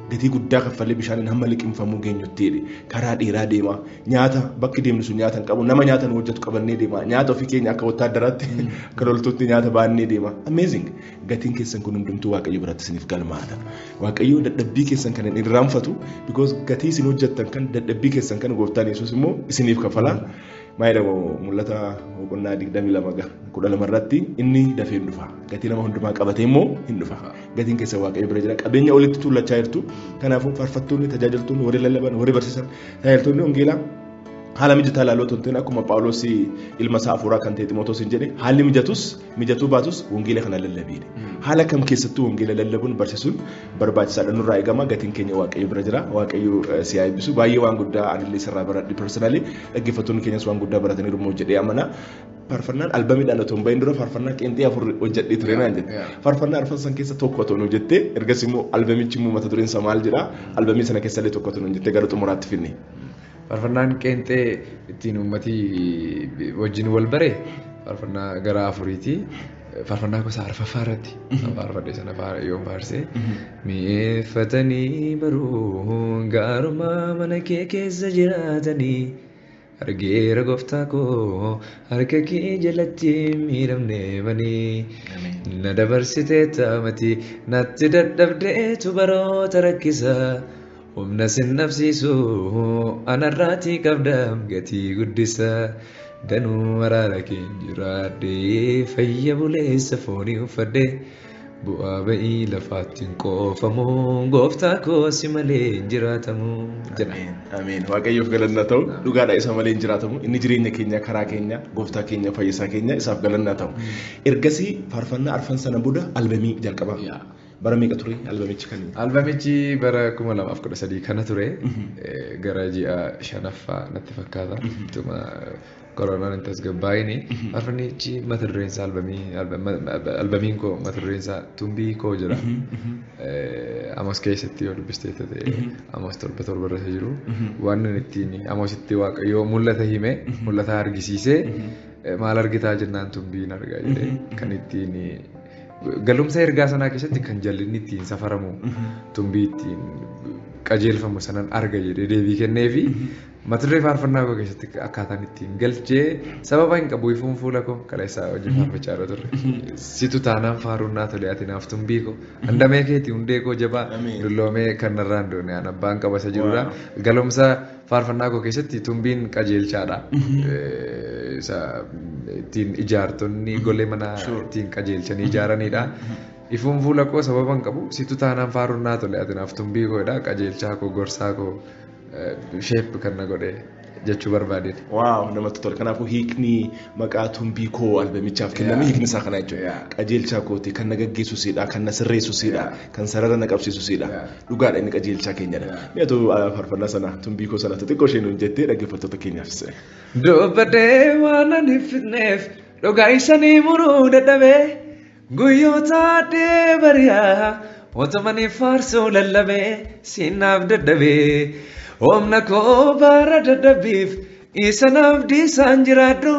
gatii guddaa kaffalee bishaaniin hamma liqimfamuu geenyutti karaa dheeraa deema nyaata bakki deemnu sun nyaata hin qabu nama nyaata nu hojjetu qabannee deema nyaata ofii keenya akka wotaadaraatti akka loltuutti nyaata baannee deema amazing gatiin keessan kun hundumtuu waaqayyo biratti isiniif galmaadha waaqayyo dadhabbii keessan kan hin irraanfatu because gatii isin hojjettan kan dadhabbii keessan kan gooftaan Yesuus immoo isiniif kafala maayidha mul'ata boqonnaa 22 irratti inni dafee hin dhufa gatii nama hundumaa qabatee immoo hin dhufa gatiin keessa waaqayyo bira jira qabeenya olitti tuullachaa jirtu kanaafuu faarfattoonni tajaajiltoonni warri lallaban warri barsiisan tajaajiltoonni wangeelaa haala mijataa ilaaluu tonteen akkuma Phaawulos ilma isaa afuuraa kan ta'e Ximootoos hin jedhe haalli mijatuu baatus wangeela kana lallabiidha haala kam keessattuu wangeela lallabuun barsiisuun barbaachisaadha nurraa eegama gatiin keenya waaqayyo bira jira waaqayyo si haa eebbisu baay'ee waan guddaa anillee sirraa baradhi personally dhaggeeffattoonni keenyas waan guddaa barataniiru moo jedhee amana farfannaan albamiidhaan otoo hin bahin dura farfannaa qeenxee afur hojjedhee ture naan jette farfannaa arfan san keessa tokko otoo nu jettee ergas immoo albamichi immoo mata dureen isaa maal jedha albamii sana keessa illee tokko otoo nu jettee gara xumuraatti finne. Farfannaan qeenxee ittiin uummatii wajjin wal bare farfannaa gara afuriiti. Farfannaa gosa arfaffaa irratti faarfadhe sana yoo faarsee mi'eeffatanii baruu gaarummaa mana kee keessa jiraatanii argeera gooftaa koo harka kee jalatti miidhamne manii na dabarsitee taamati natti dadhabdeetu baroota rakkisa humna sin nafsiisu anarraatii qabdaam gatii guddisa danuu araara keen jiraadhee fayya buleessa foonii uffadhee bu'aa ba'ii lafaattiin qoofamu gooftaa koo si malee hin jiraatamu jedha. Ameen. Waaqayyoof galanna ta'u dhugaadha isa malee hin jiraatamu inni jireenya keenya karaa keenya gooftaa keenya fayyisaa keenya isaaf galanna ta'u. Ergasii faarfannaa arfan sana booda albamii jalqaba. Bara meeqa ture albamichi kan? Albamichi bara 2013 kana ture gara ji'a 5ffaa natti fakkaata. Tuma koronaan intas tasgabbaa'ini faarfannichi mata dureen isaa albamiin koo mata dureen isaa tumbii koo jedha. Amos keessatti yoo dubbistee ta'e Amos torba irra jiru waan ittiin Amositti waaqayyoo mul'ata hime mul'ata argisiisee maal argitaa jennaan tumbiin argaa jedhee kan ittiin galumsa ergaa sanaa keessatti kan jallinni ittiin safaramu tumbii ittiin qajeelfamu sanan arga jedhee deebii kenneefi mata duree faarfannaa koo keessatti akkaataan ittiin galchee sababa hin qabu ifuun fuula koo kaleessaa wajjin faarfachaa irra turre situ taanaan faarunnaa tole ati naaf tumbii koo handamee keetii hundee koo jabaa dulloomee kan narraan doone aan abbaan qabasa jirudha galumsa faarfannaa koo keessatti tumbiin qajeelchaadha ittiin ijaartonni golee manaa ittiin qajeelchanii ijaaranidha. Ifuun fuula koo sababa hin qabu situ taanaan faarunnaa tole ati naaf tumbii koodha qajeelchaa koo gorsaa koo sheep kan na godhe jechuu barbaadeen. Waaw namatti tola kanaafuu hiikni maqaa tumbii koo albamichaaf kenname hiikni isaa kana jechuudha. Qajeelchaa kooti kan na gaggeessu siidha kan na sirreessu siidha kan sarara na qabsiisu siidha dhugaadha inni qajeelchaa keenyadha. Meetu faarfannaa sana tumbii koo sana xixiqqoo isheen nuun jettee dhaggeeffattoota keenyaaf. Dubbadhee waan ani fitneef dhugaa isanii muruu dadhabee guyyoota addee bari'aa otomanii faarsoo lallabee siinaaf dadhabee humna koo bara dadhabbiif isanaaf diisaan jiraadhu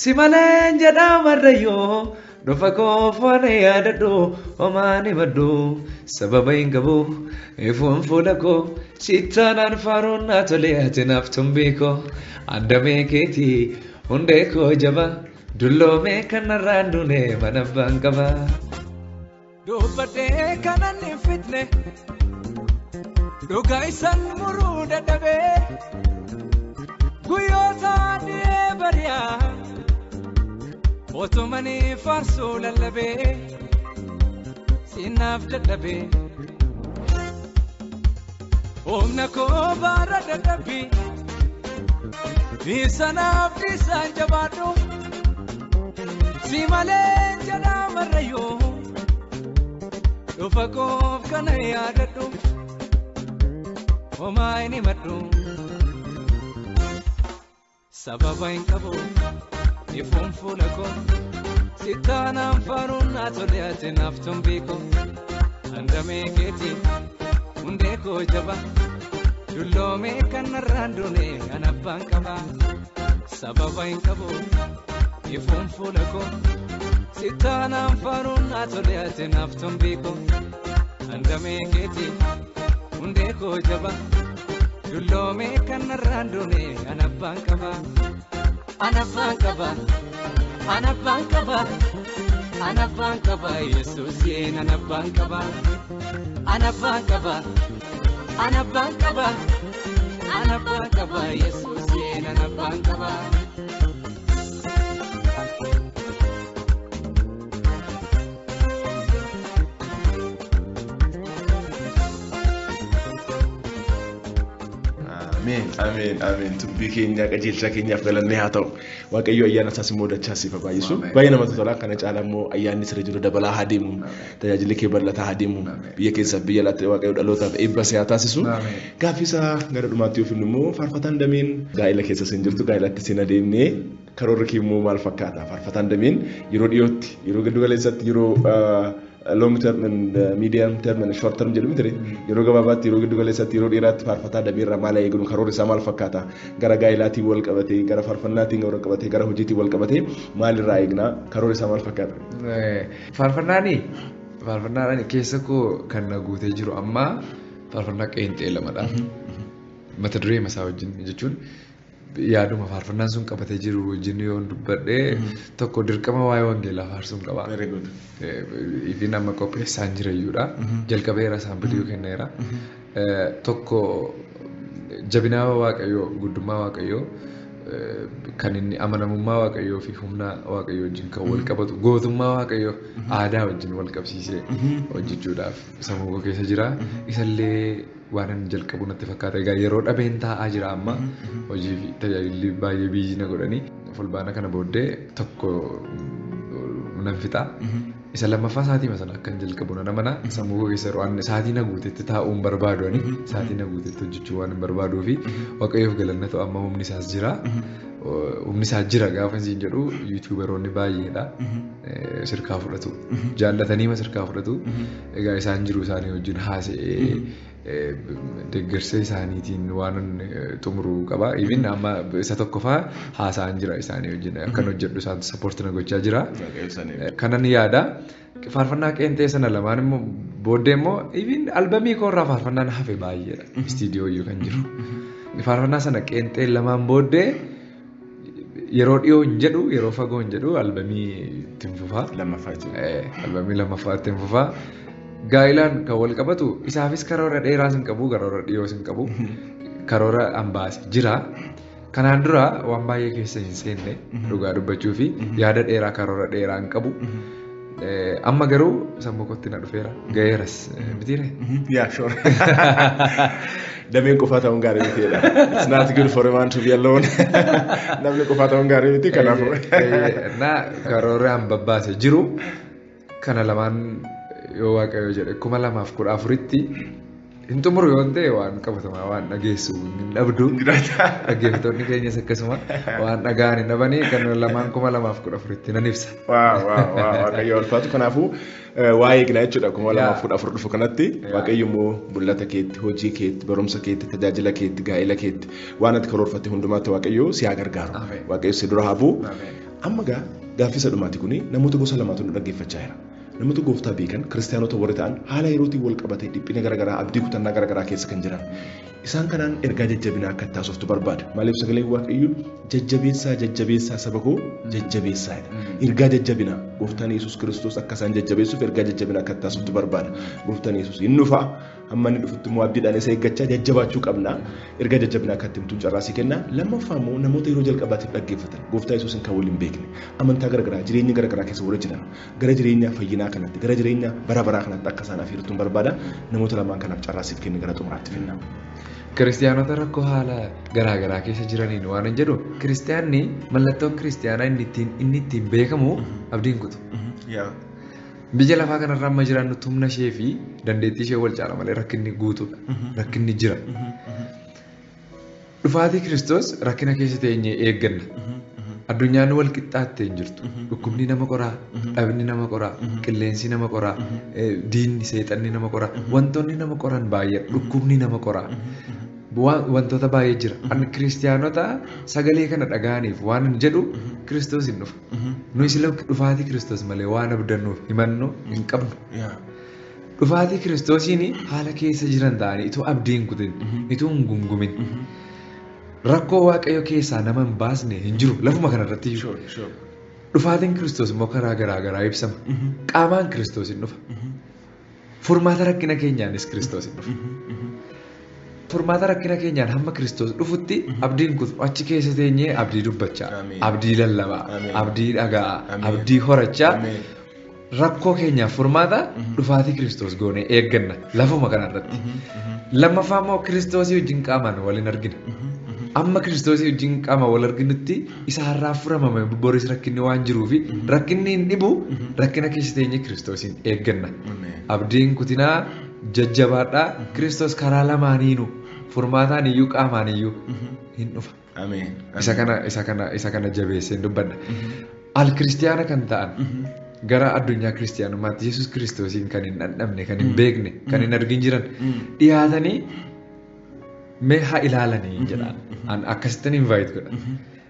si malee jedhamarrayyoo dhufa koo faana yaadadhu homaan himadhu sababa hin qabu ifuun fuula koo sittaanaan faarunnaa tole ati naaf tumbii koo andamee keetii hundee koo jaba dulloomee kanarraan duune mana abbaan qaba. Dubbadhee kanan hin fitne dhugaa isan muruu dadhabee guyyoota addee bari'aa otomanii faarsoo lallabee siinaaf dadhabee humna koo bara dadhabbii isanaaf diisaan jabaadhu si malee jedhamarrayyoo dhufa koof kana yaadadhu homaa hin himadhu sababa hin qabu ifuun fuula koo sittaanaan faarunnaa tole ati naaf tumbii koo handamee keetii hundee koo jaba dulloomee kanarraan duune an abbaan qaba sababa hin qabu ifuun fuula koo sittaanaan faarunnaa tole ati naaf tumbii koo handamee keetii hundee koo jaba dulloomee kanarraan duune an abbaan qaba an abbaan qaba an abbaan qaba an abbaan qaba yesuus yeen an abbaan qaba an abbaan qaba an abbaan qaba an abbaan qaba yesuus yeen an abbaan qaba. Ameen. Tumbii keenya qajeelchaa keenyaaf galannee haa ta'u. waaqayyo ayyaana isaas immoo dachaa siif baay'isu baay'ee namatti tola kana caala immoo ayyaanni sirrii jiru dabalaa haa deemu tajaajilli kee bal'ataa haa deemu biyya keessaaf biyya alaatti waaqayyo dhalootaaf eebba si haa taasisu gaaffii isaa gara dhumaatti yoo finnu immoo faarfataan dameen gaa'ela keessa sin jirtu gaa'elatti sin adeemnee karoorri kee immoo maal fakkaata faarfataan dameen yeroo dhiyootti yeroo giddu galeessatti yeroo long term and medium term and short term jedhu miti yeroo gabaabaatti yeroo giddu galeessatti yeroo dheeraatti faarfataa dameerra maal eegnu karoorri isaa maal fakkaata gara gaa'elaatiin wal qabatee gara faarfannaatiin wal qabatee gara hojiitiin wal qabatee maalirraa eegna karoorri isaa maal fakkaata faarfannaani keessa koo kan na guutee jiru amma faarfannaa qeenxee lamadha mata duree masaa wajjin jechuun yaaduma faarfannaan sun qabatee jiru wajjin yoo dubbadhee tokko dirqama waa'ee wangeelaa faarsuun qaba. Ifin amma qopheessaan jirayyuudha. Jalqabeera saampilii kenneera. Tokko jabinaa waaqayyoo guddummaa waaqayyoo kan inni amanamummaa waaqayyoo fi humna waaqayyoo wajjin kan wal qabatu gootummaa waaqayyoo aadaa wajjin wal qabsiisee hojjechuudhaaf sammuu keessa jira. Isallee waan inni jalqabu natti fakkaata. Egaa yeroo dhabeen taa'aa jira amma hojii fi tajaajilli baay'ee biyyi na godhanii fulbaana kana booddee tokko nan fixa. Isa lammaffaa sa'aatii masana akkan jalqabu nan amana sammuu keessa waan sa'aatii na guutetti taa'uun barbaadu ani sa'aatii na guutetti hojjechuu waan barbaaduu fi waaqayyoof galannatu amma humni isaas jira. Humni isaa jira gaafa isin jedhu yuutuubaroonni baay'eedha. Sirkaa fudhatu jaallatanii sirkaa fudhatu. Egaa isaan jiru isaanii wajjin haasa'ee deeggarsa isaaniitiin waan xumuruu qaba. Even amma isa tokkoffaa haasa'an jira isaanii wajjin akkan hojjedhu isaan sappoortii na gochaa jira. Kanan yaada faarfannaa qeenxee sana lamaan immoo booddee immoo even albamii koorraa faarfannaan hafe baay'eedha. Istiidiyoo iyyuu kan jiru. Faarfannaa sana qeenxee lamaan booddee yeroo dhiyoo hin jedhu yeroo fagoo hin jedhu albamii ittiin fufaa. Albamii lammaffaa ittiin fufaa. Gaa'elaan kan wal qabatu isaafis karoora dheeraas hin qabu karoora dhiyoos hin qabu karoora ambaas jira. Kanaan dura waan baay'ee keessa hin seenne dhugaa dubbachuu fi yaada dheeraa karoora dheeraa hin qabu. Amma garuu sammuu kootti na dhufeera ga'eeras mitiire. Yeah, sure. Dameen qofaa ta'uun gaarii mitiidha. It's not good for a man to be alone. Namni qofaa ta'uun gaarii miti kanaafuu. Na karoora an babbaase jiru kana lamaan yoo waaqayyo jedhe 2014tti hin xumuru yoo ta'e waan qabatamaa waan dhageessu hin dhabdu dhaggeeffattoonni keenyas akkasuma waan dhagaan hin dhabanii kan lamaan 2014tti nan ibsa. Waaqayyo ulfaatu kanaafuu waa eegnaa jechuudha 2014 dhufu kanatti waaqayyo immoo mul'ata keetti hojii keetti barumsa keetti tajaajila keetti gaa'ela keetti waan ati karoorfatte hundumaatti waaqayyo si haa gargaaru waaqayyo si dura haa bu'u. Amma gaaffii dhumaati kuni namoota gosa lamaatu nu dhaggeeffachaa jira. Namoota gooftaa beekan kiristaanota warri ta'an haala yerootiin wal qabatee dhiphina garaagaraa abdii kutannaa garaagaraa keessa kan jiran isaan kanaan ergaa jajjabinaa akka taasiftu barbaada. Maaliif sagaleen waaqayyo jajjabeessaa saba koo jajjabeessaadha. Ergaa jajjabinaa gooftaan Yesuus Kiristoos akka isaan jajjabeessuuf ergaa jajjabinaa akka taasiftu barbaada. Gooftaan Yesuus hin dhufa hamma inni dhufutti immoo abdiidhaan isa eeggachaa jajjabaachuu qabna. Ergaa jajjabinaa akka himtuun carraasii kenna. Lammaffaa immoo namoota yeroo jalqabaatiif dhaggeeffatan gooftaa Yesuusin kan waliin beekne amantaa garaagaraa jireenya garaagaraa keessa warra jiran gara jireenya fayyinaa kanatti gara jireenya bara baraa kanatti akka isaan afeertuun barbaada. Namoota lamaan kanaaf carraasiif kenne gara xumuraatti finna. Kiristaanota rakkoo haala garaagaraa keessa jiraniin waan hin jedhu kiristaanni mallattoon kiristaanaa inni ittiin beekamu abdiin kutu. Biyya lafaa kanarra amma jiraannutti humna ishee fi dandeettii ishee wal caala malee rakkinni guutuudha. Rakkinni jira. Dhufaatii Kiristoos rakkina keessa teenyee eegganna. Addunyaan wal qixxaattee hin jirtu. Dhukkubni nama qoraa, dhabni nama qoraa, qilleensi nama qoraa, diinni seexanni nama qoraa, wantoonni nama qoran baay'ee dhukkubni nama qoraa. Wantoota baay'ee jira. Ani kiristaanota sagalee kana dhaga'aniif waan hin jedhu Kiristoos hin dhufu. Nuyi sila dhufaatii Kiristoos malee waan abdannuuf himannu hin qabnu. Dhufaatii Kiristoosiin haala keessa jiran ta'anii itoo abdii hin kutin, itoo hin gungumin. Rakkoo waaqayyo keessaa nama hin baasne hin jiru lafuma kanarratti jiru. Dhufaatiin Kiristoos immoo karaa garaagaraa ibsama. Qaamaan Kiristoos hin dhufa. Furmaata rakkina keenyaanis Kiristoos hin dhufa. Furmaata rakkina keenyaan hamma Kiristoos dhufutti abdiin kutu achi keessa teenyee abdii dubbachaa, abdii lallabaa, abdii dhaga'aa, abdii horachaa rakkoo keenyaaf furmaata dhufaatii Kiristoos goonee eegganna lafuma kanarratti. Lammaffaa immoo Kiristoosii wajjin qaamaan waliin argina. amma Kiristoosii wajjin qaama wal arginutti isaarraa furamame boris rakkinni waan jiruufi rakkinni hin dhibu rakkina keessa teenye Kiristoosiin eegganna. Abdiin kutinaa jajjabaadhaa Kiristoos karaa lamaaniinu furmaataan iyyuu qaamaan iyyuu hin dhufa. Isa kana jabeessee dubbadha. Al-Kiristiyaana kan ta'an gara addunyaa kiristiyaanummaatti Yesuus Kiristoosiin kan hin dhandhamne, kan hin beekne, kan hin argin jiran dhiyaatanii mee haa ilaalanii jedhaan. An akkasittan invite godha.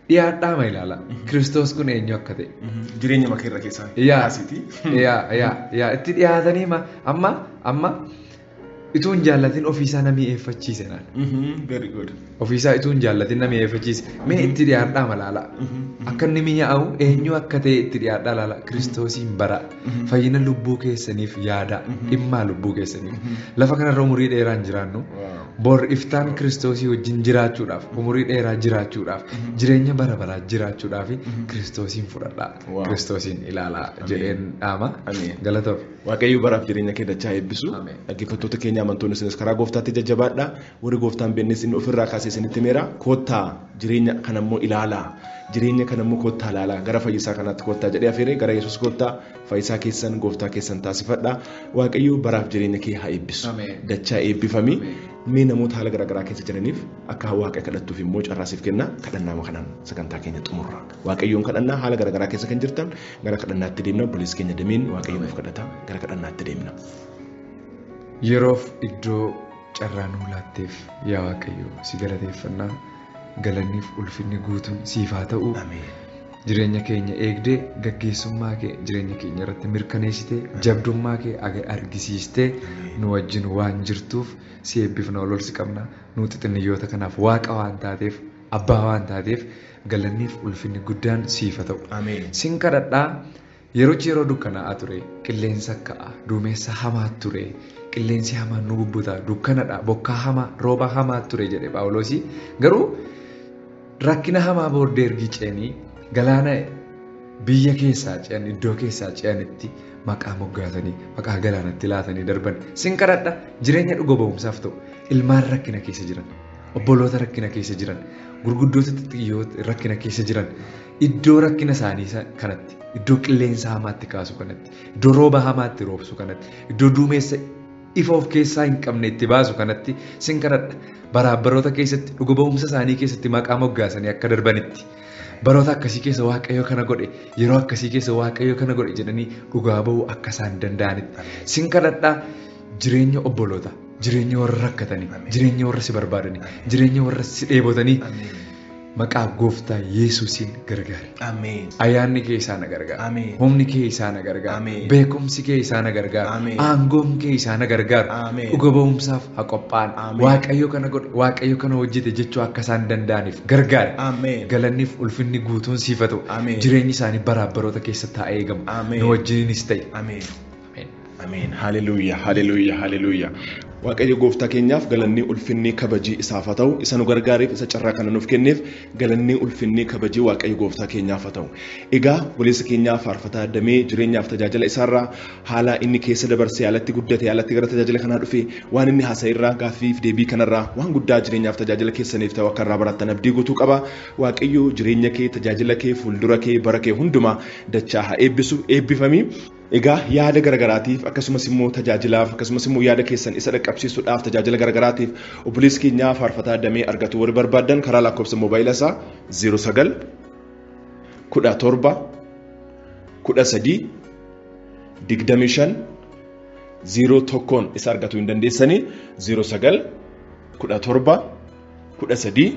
Dhiyaadhaa ma ilaala. Kiristoos kun eenyu akka ta'e. Jireenya makeerra keessaa. Itti dhiyaatanii amma ituun jaallatin ofiisaa na mi'eeffachiise naan. Very good. Ofiisaa ituun jaallatin na mi'eeffachiise. Mee itti dhiyaadhaa ma laala. Akka inni mi'aawu eenyu akka ta'e itti dhiyaadhaa laala. Kiristoosiin bara. Fayyina lubbuu keessaniif yaada. Dhimmaa lubbuu keessaniif. Lafa kanarra umurii dheeraan jiraannu. Bor iftaan Kiristoosii wajjin jiraachuudhaaf, umurii dheeraa jiraachuudhaaf, jireenya bara baraa jiraachuudhaaf Kiristoosiin fudhadhaa. Kiristoosiin ilaalaa jedheen dhaama. Galatoof. Waaqayyo baraaf jireenya kee dachaa eebbisu. Dhaggeeffattoota keenya amantoonni isinis karaa gooftaatti jajjabaadhaa. Warri gooftaan bennis inni ofirraa kaasee isinitti meera. Koottaa jireenya kanammoo ilaalaa. Jireenya kanammoo koottaa ilaalaa. Gara fayyisaa kanaatti koottaa jedhee afeeree gara Yesuus koottaa fayyisaa keessan gooftaa keessan taasifadhaa. Waaqayyo baraaf jireenya kee haa eebbisu. Dachaa eebbifamii. Mee namoota haala garaagaraa keessa jiraniif akka Waaqa kadhattuuf immoo carraasiif kenna. Kadhannaama kanaan sagantaa keenya xumurra. Waaqayyoon kadhannaa haala garaagaraa keessa kan jirtan gara kadhannaatti deemna. Obboleessi keenya Dameen Waaqayyoon of kadhata. Gara kadhannaatti deemna. Yeroof iddoo carraa nuu laatteef yaa Waaqayyo si galateeffannaa. Galanniif ulfinni guutuun siif haa ta'u. Jireenya keenya eegdee gaggeessummaa kee jireenya keenya irratti mirkaneessitee jabdummaa kee argisiistee nu wajjin waan jirtuuf si eebbifna ololsi qabna. Nuti xinniyyoota kanaaf Waaqa waan taateef Abbaa waan taateef galanniif ulfinni guddaan siif haa ta'u. Sin kadhadhaa yeroo dukkanaa'aa ture qilleensa ka'a duumessa hamaa ture qilleensi hamaan nu bubbuta dukkanadha bokkaa hamaa rooba hamaa ture jedhe Phaawulos. Garuu rakkina hamaa booddee ergi ceenii galaana biyya keessaa ce'an iddoo keessaa ce'anitti maqaa moggaatanii maqaa galaanatti laatanii darban. Sin kadhadha jireenya dhuga ba'umsaaf ta'u ilmaan rakkina keessa jiran obboloota rakkina keessa jiran gurguddoota xixiqqoo rakkina keessa jiran iddoo rakkina isaanii kanatti iddoo qilleensa hamaatti kaasu kanatti iddoo rooba hamaatti roobsu kanatti iddoo duumessa ifa of keessaa hin qabne itti baasu kanatti sin kadhadha baraabbaroota keessatti dhuga ba'umsa isaanii keessatti maqaa moggaasanii akka darbanitti. Baroota akkasii keessa Waaqayyo kana godhe yeroo akkasii keessa Waaqayyo kana godhe jedhanii dhugaa ba'uu akka isaan danda'anitti. Sin kadhadhaa jireenya obboloota, jireenya warra rakkatanii, jireenya warra si barbaadanii, jireenya warra si dheebotanii maqaa gooftaa Yesuusiin gargaari. Ayyaanni kee isaan gargaara. Humni kee isaan gargaara. Beekumsi kee isaan gargaara. Aangoon kee isaan gargaara. Dhuga ba'umsaaf haa qophaa'an. Waaqayyo kana godhe, Waaqayyo kana hojjete jechuu akka isaan danda'aniif gargaari. Galanniif ulfinni guutuun siif haa ta'u. Jireenyi isaanii baraabbaroota keessa taa'ee eegamu. Nu wajjininis ta'e. Ameen. Haleluuyaa. Haleluuyaa. Haleluuyaa. Waaqayyo gooftaa keenyaaf galanni ulfinni kabajii isaaf haa ta'u. Isa nu gargaareef isa carraa kana nuuf kenneef galanni ulfinni kabajii Waaqayyo gooftaa keenyaaf haa ta'u. Egaa obboleessa keenyaa faarfataa Damee jireenyaaf tajaajila isaarraa haala inni keessa dabarsee haalatti guddate haalatti gara tajaajila kanaa dhufe waan inni haasa'irraa gaaffiif deebii kanarraa waan guddaa jireenyaaf tajaajila keessaniif ta'u akka irraa barattan abdii guutuu qaba. Waaqayyo jireenya kee tajaajila kee fuuldura kee bara kee hundumaa dachaa haa eebbisu eebbifamii. Egaa yaada garagaraatiif akkasumas immoo tajaajilaaf akkasumas immoo yaada keessan isa dhaqqabsiisuudhaaf tajaajila garagaraatiif obboleessi keenyaa faarfataa Damee argatu warri barbaadan karaa lakkoofsa moobaayila isaa 09 17 13 25 01 isa argatu hin dandeessanii 09 17 13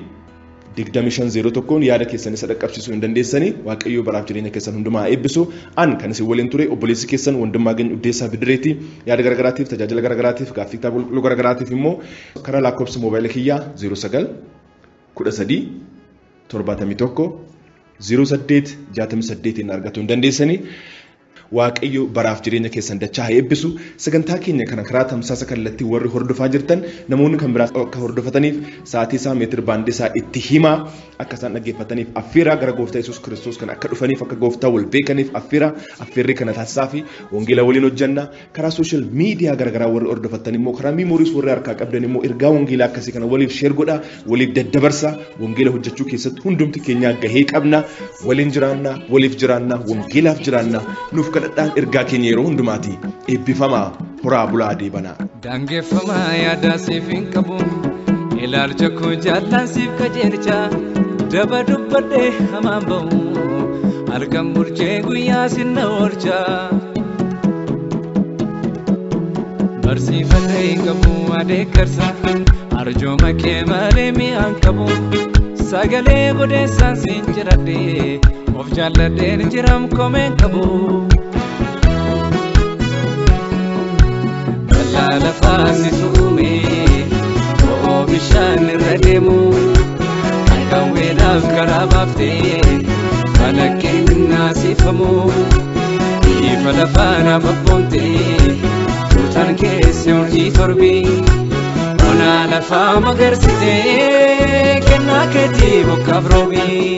2501 yaada keessan isa dhaqqabsiisuu hin dandeessanii Waaqayyo baraaf jireenya keessan hundumaa eebbisu an kan isin waliin ture obboleessi keessan wandimmaa gany uddeessaa bidireetii yaada garagaraatiif tajaajila garagaraatiif gaaffii qulqulluu garagaraatiif immoo karaa lakkoofsa moobaayila kiyyaa 09 13 71 08 68 argachuu hin dandeessanii waaqayyo baraaf jireenya keessan dachaa eebbisu sagantaa keenya kana karaa tamsaasa kallattii warri hordofaa jirtan namoonni kan biraas akka hordofataniif sa'aatii isaa meetir baandii isaa itti himaa akka isaan dhaggeeffataniif affeeraa gara gooftaa Yesuus Kiristoos kan akka dhufaniif akka gooftaa wal beekaniif affeerri kana taasisaa fi wangeela waliin hojjanna karaa sooshaal miidiyaa garagaraa warri hordofatan immoo karaa miimooris warri harkaa qabdan immoo ergaa wangeelaa akkasii kana waliif sheer godha waliif daddabarsa wangeela hojjechuu keessatti hundumti keenya gahee qabna waliin jiraanna waliif jiraanna wangeelaaf jiraanna nuuf kadhadhaan ergaa keenya yeroo hundumaati eebbifamaa horaa bulaa deebanaa daangeffamaa yaadaa siif hin qabu ilaalcha koo jaallaan siif qajeelcha daba dubbadhee hamaan ba'u halkan bulchee guyyaa sinna oolcha barsiifadhee hin qabu adeeggarsa arjooma kee malee mi'aan qabu sagalee godeessaan siin jiradhee of jaalladheen jiram komeen qabu bal'aa lafaa si tuume bo'oo bishaan irra deemu hangawweedhaaf karaa baaftee balaqqeen naasifamu ifa lafaa naaf abboomtee tuutaan keessi urjii torbii onaa lafaa magarsitee kennaa keetii bokkaaf roobii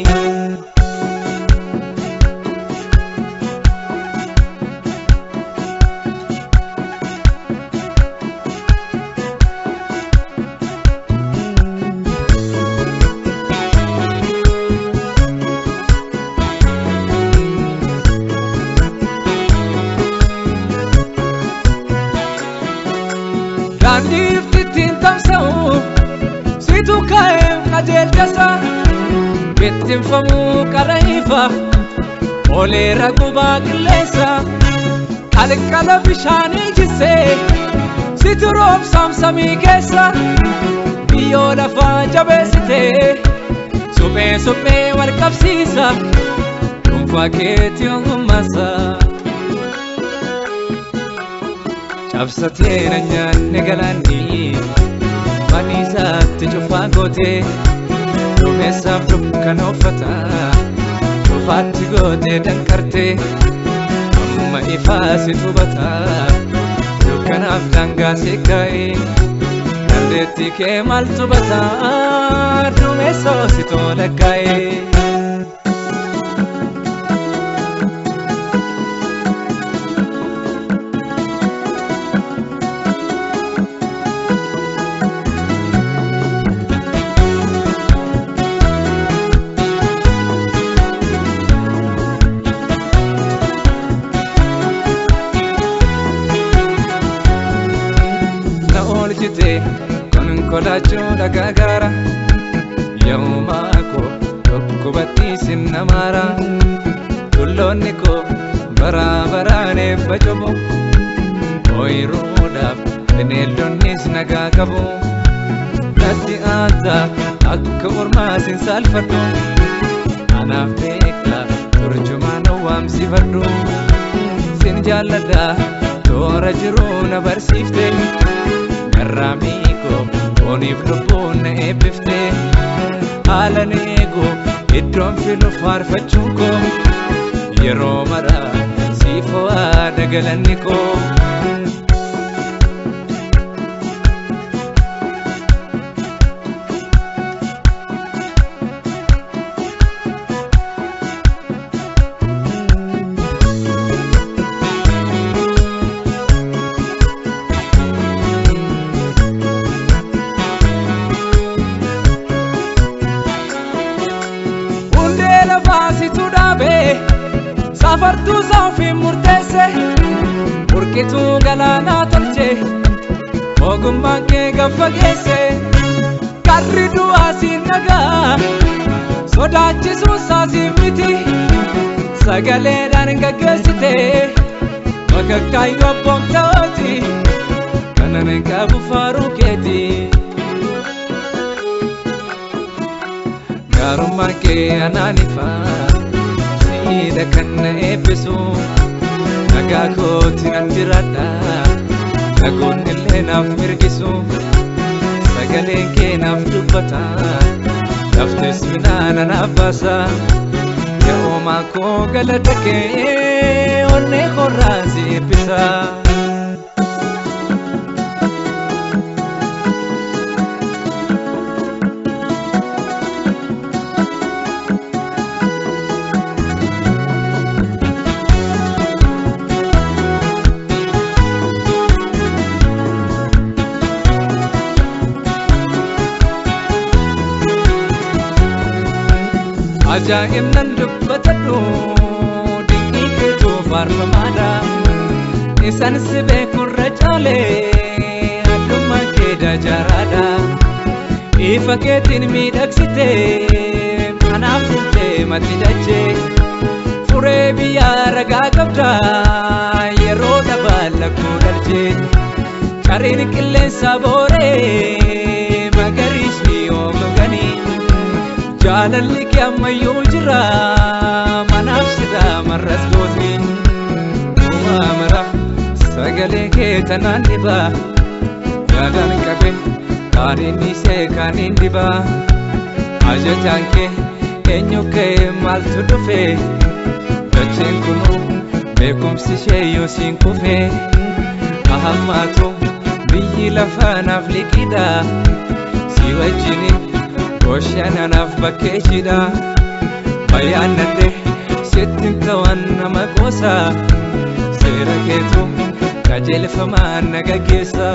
bittinfamu qaraifa oleera gubaa qilleessa qalqala bishaanii jissee situ roobsaam samii keessa biyyoo lafaa jabeessitee suphee wal qabsiisa dhuunfaa keetii ogummaasa cabsatee na nyaanne galaanni maniisaatti cufaa gootee duumessaaf dukkanoofata cufaatti gootee danqartee amma ifaa si hubata dukkanaaf daangaa si kaa'ee dandeettii kee maaltu bata duumessoo si tola kaa'ee. Kodachoo dhagaagaara yoomaa koo dhukkubatti sinna maara tulloonni koo baraan eebba cubu ooyiruudhaaf bineeldonnis nagaa qabu natti aantaa akka ormaa sin saalfadhu anaaf beektaa turjumaan waamsifadhu sin jaalladha toora jiruu na barsiifte garraamii koo oniif lubbuun na eebbiftee haala na eegu iddoon filu faarfachuun koo yeroo maraa siif waada galanni koo. Safartuu saafii murteesse burqituu galaanaa tolche ogummaan kee gaffageesse karri du'aa siin nagaa sodaachisuu saasiif miti sagaleedhaan gaggeessite bakkakkaayyoo abboomtaati kanan qabu faaruu keeti gaarummaan kee anaanifaa ida kanna eebbisu nagaa kooti nan jiraadha nagoon illee naaf mirgisu sagaleen kee naaf dubbata laftis minaana naaf baasa yoomaa koo galata kee onne korraasi eebbisa. Ajaa'ib nan dubbatadhu dinqii keetu faarfamaadha isaan si beekurra caalee addummaa kee dajaaraadha ifa keetiin miidhagsitee anaaf fuutee matti dachee furee biyyaa ragaa qabda yeroo dhabaallakuu dhalchee cariin qilleensa booree magariisni oomuganii jaalalli kee ammayyuu jira manaaf sidaa marras gooti uumamara sagalee kee tanaan dhibaa yaadaan qabe kaaniin dhiisee kaaniin dhibaa ajajaan kee eenyu kee maaltu dhufe dacheen kunuu beekumsi ishee yoo siin kufe ahammaatu biyyi lafaanaaf liqidha si wajjini Oceananaaf bakkeeshidha bayyaannadhe sittin ta'an nama qoosa seera keetu qajeelfamaan na gaggeessa.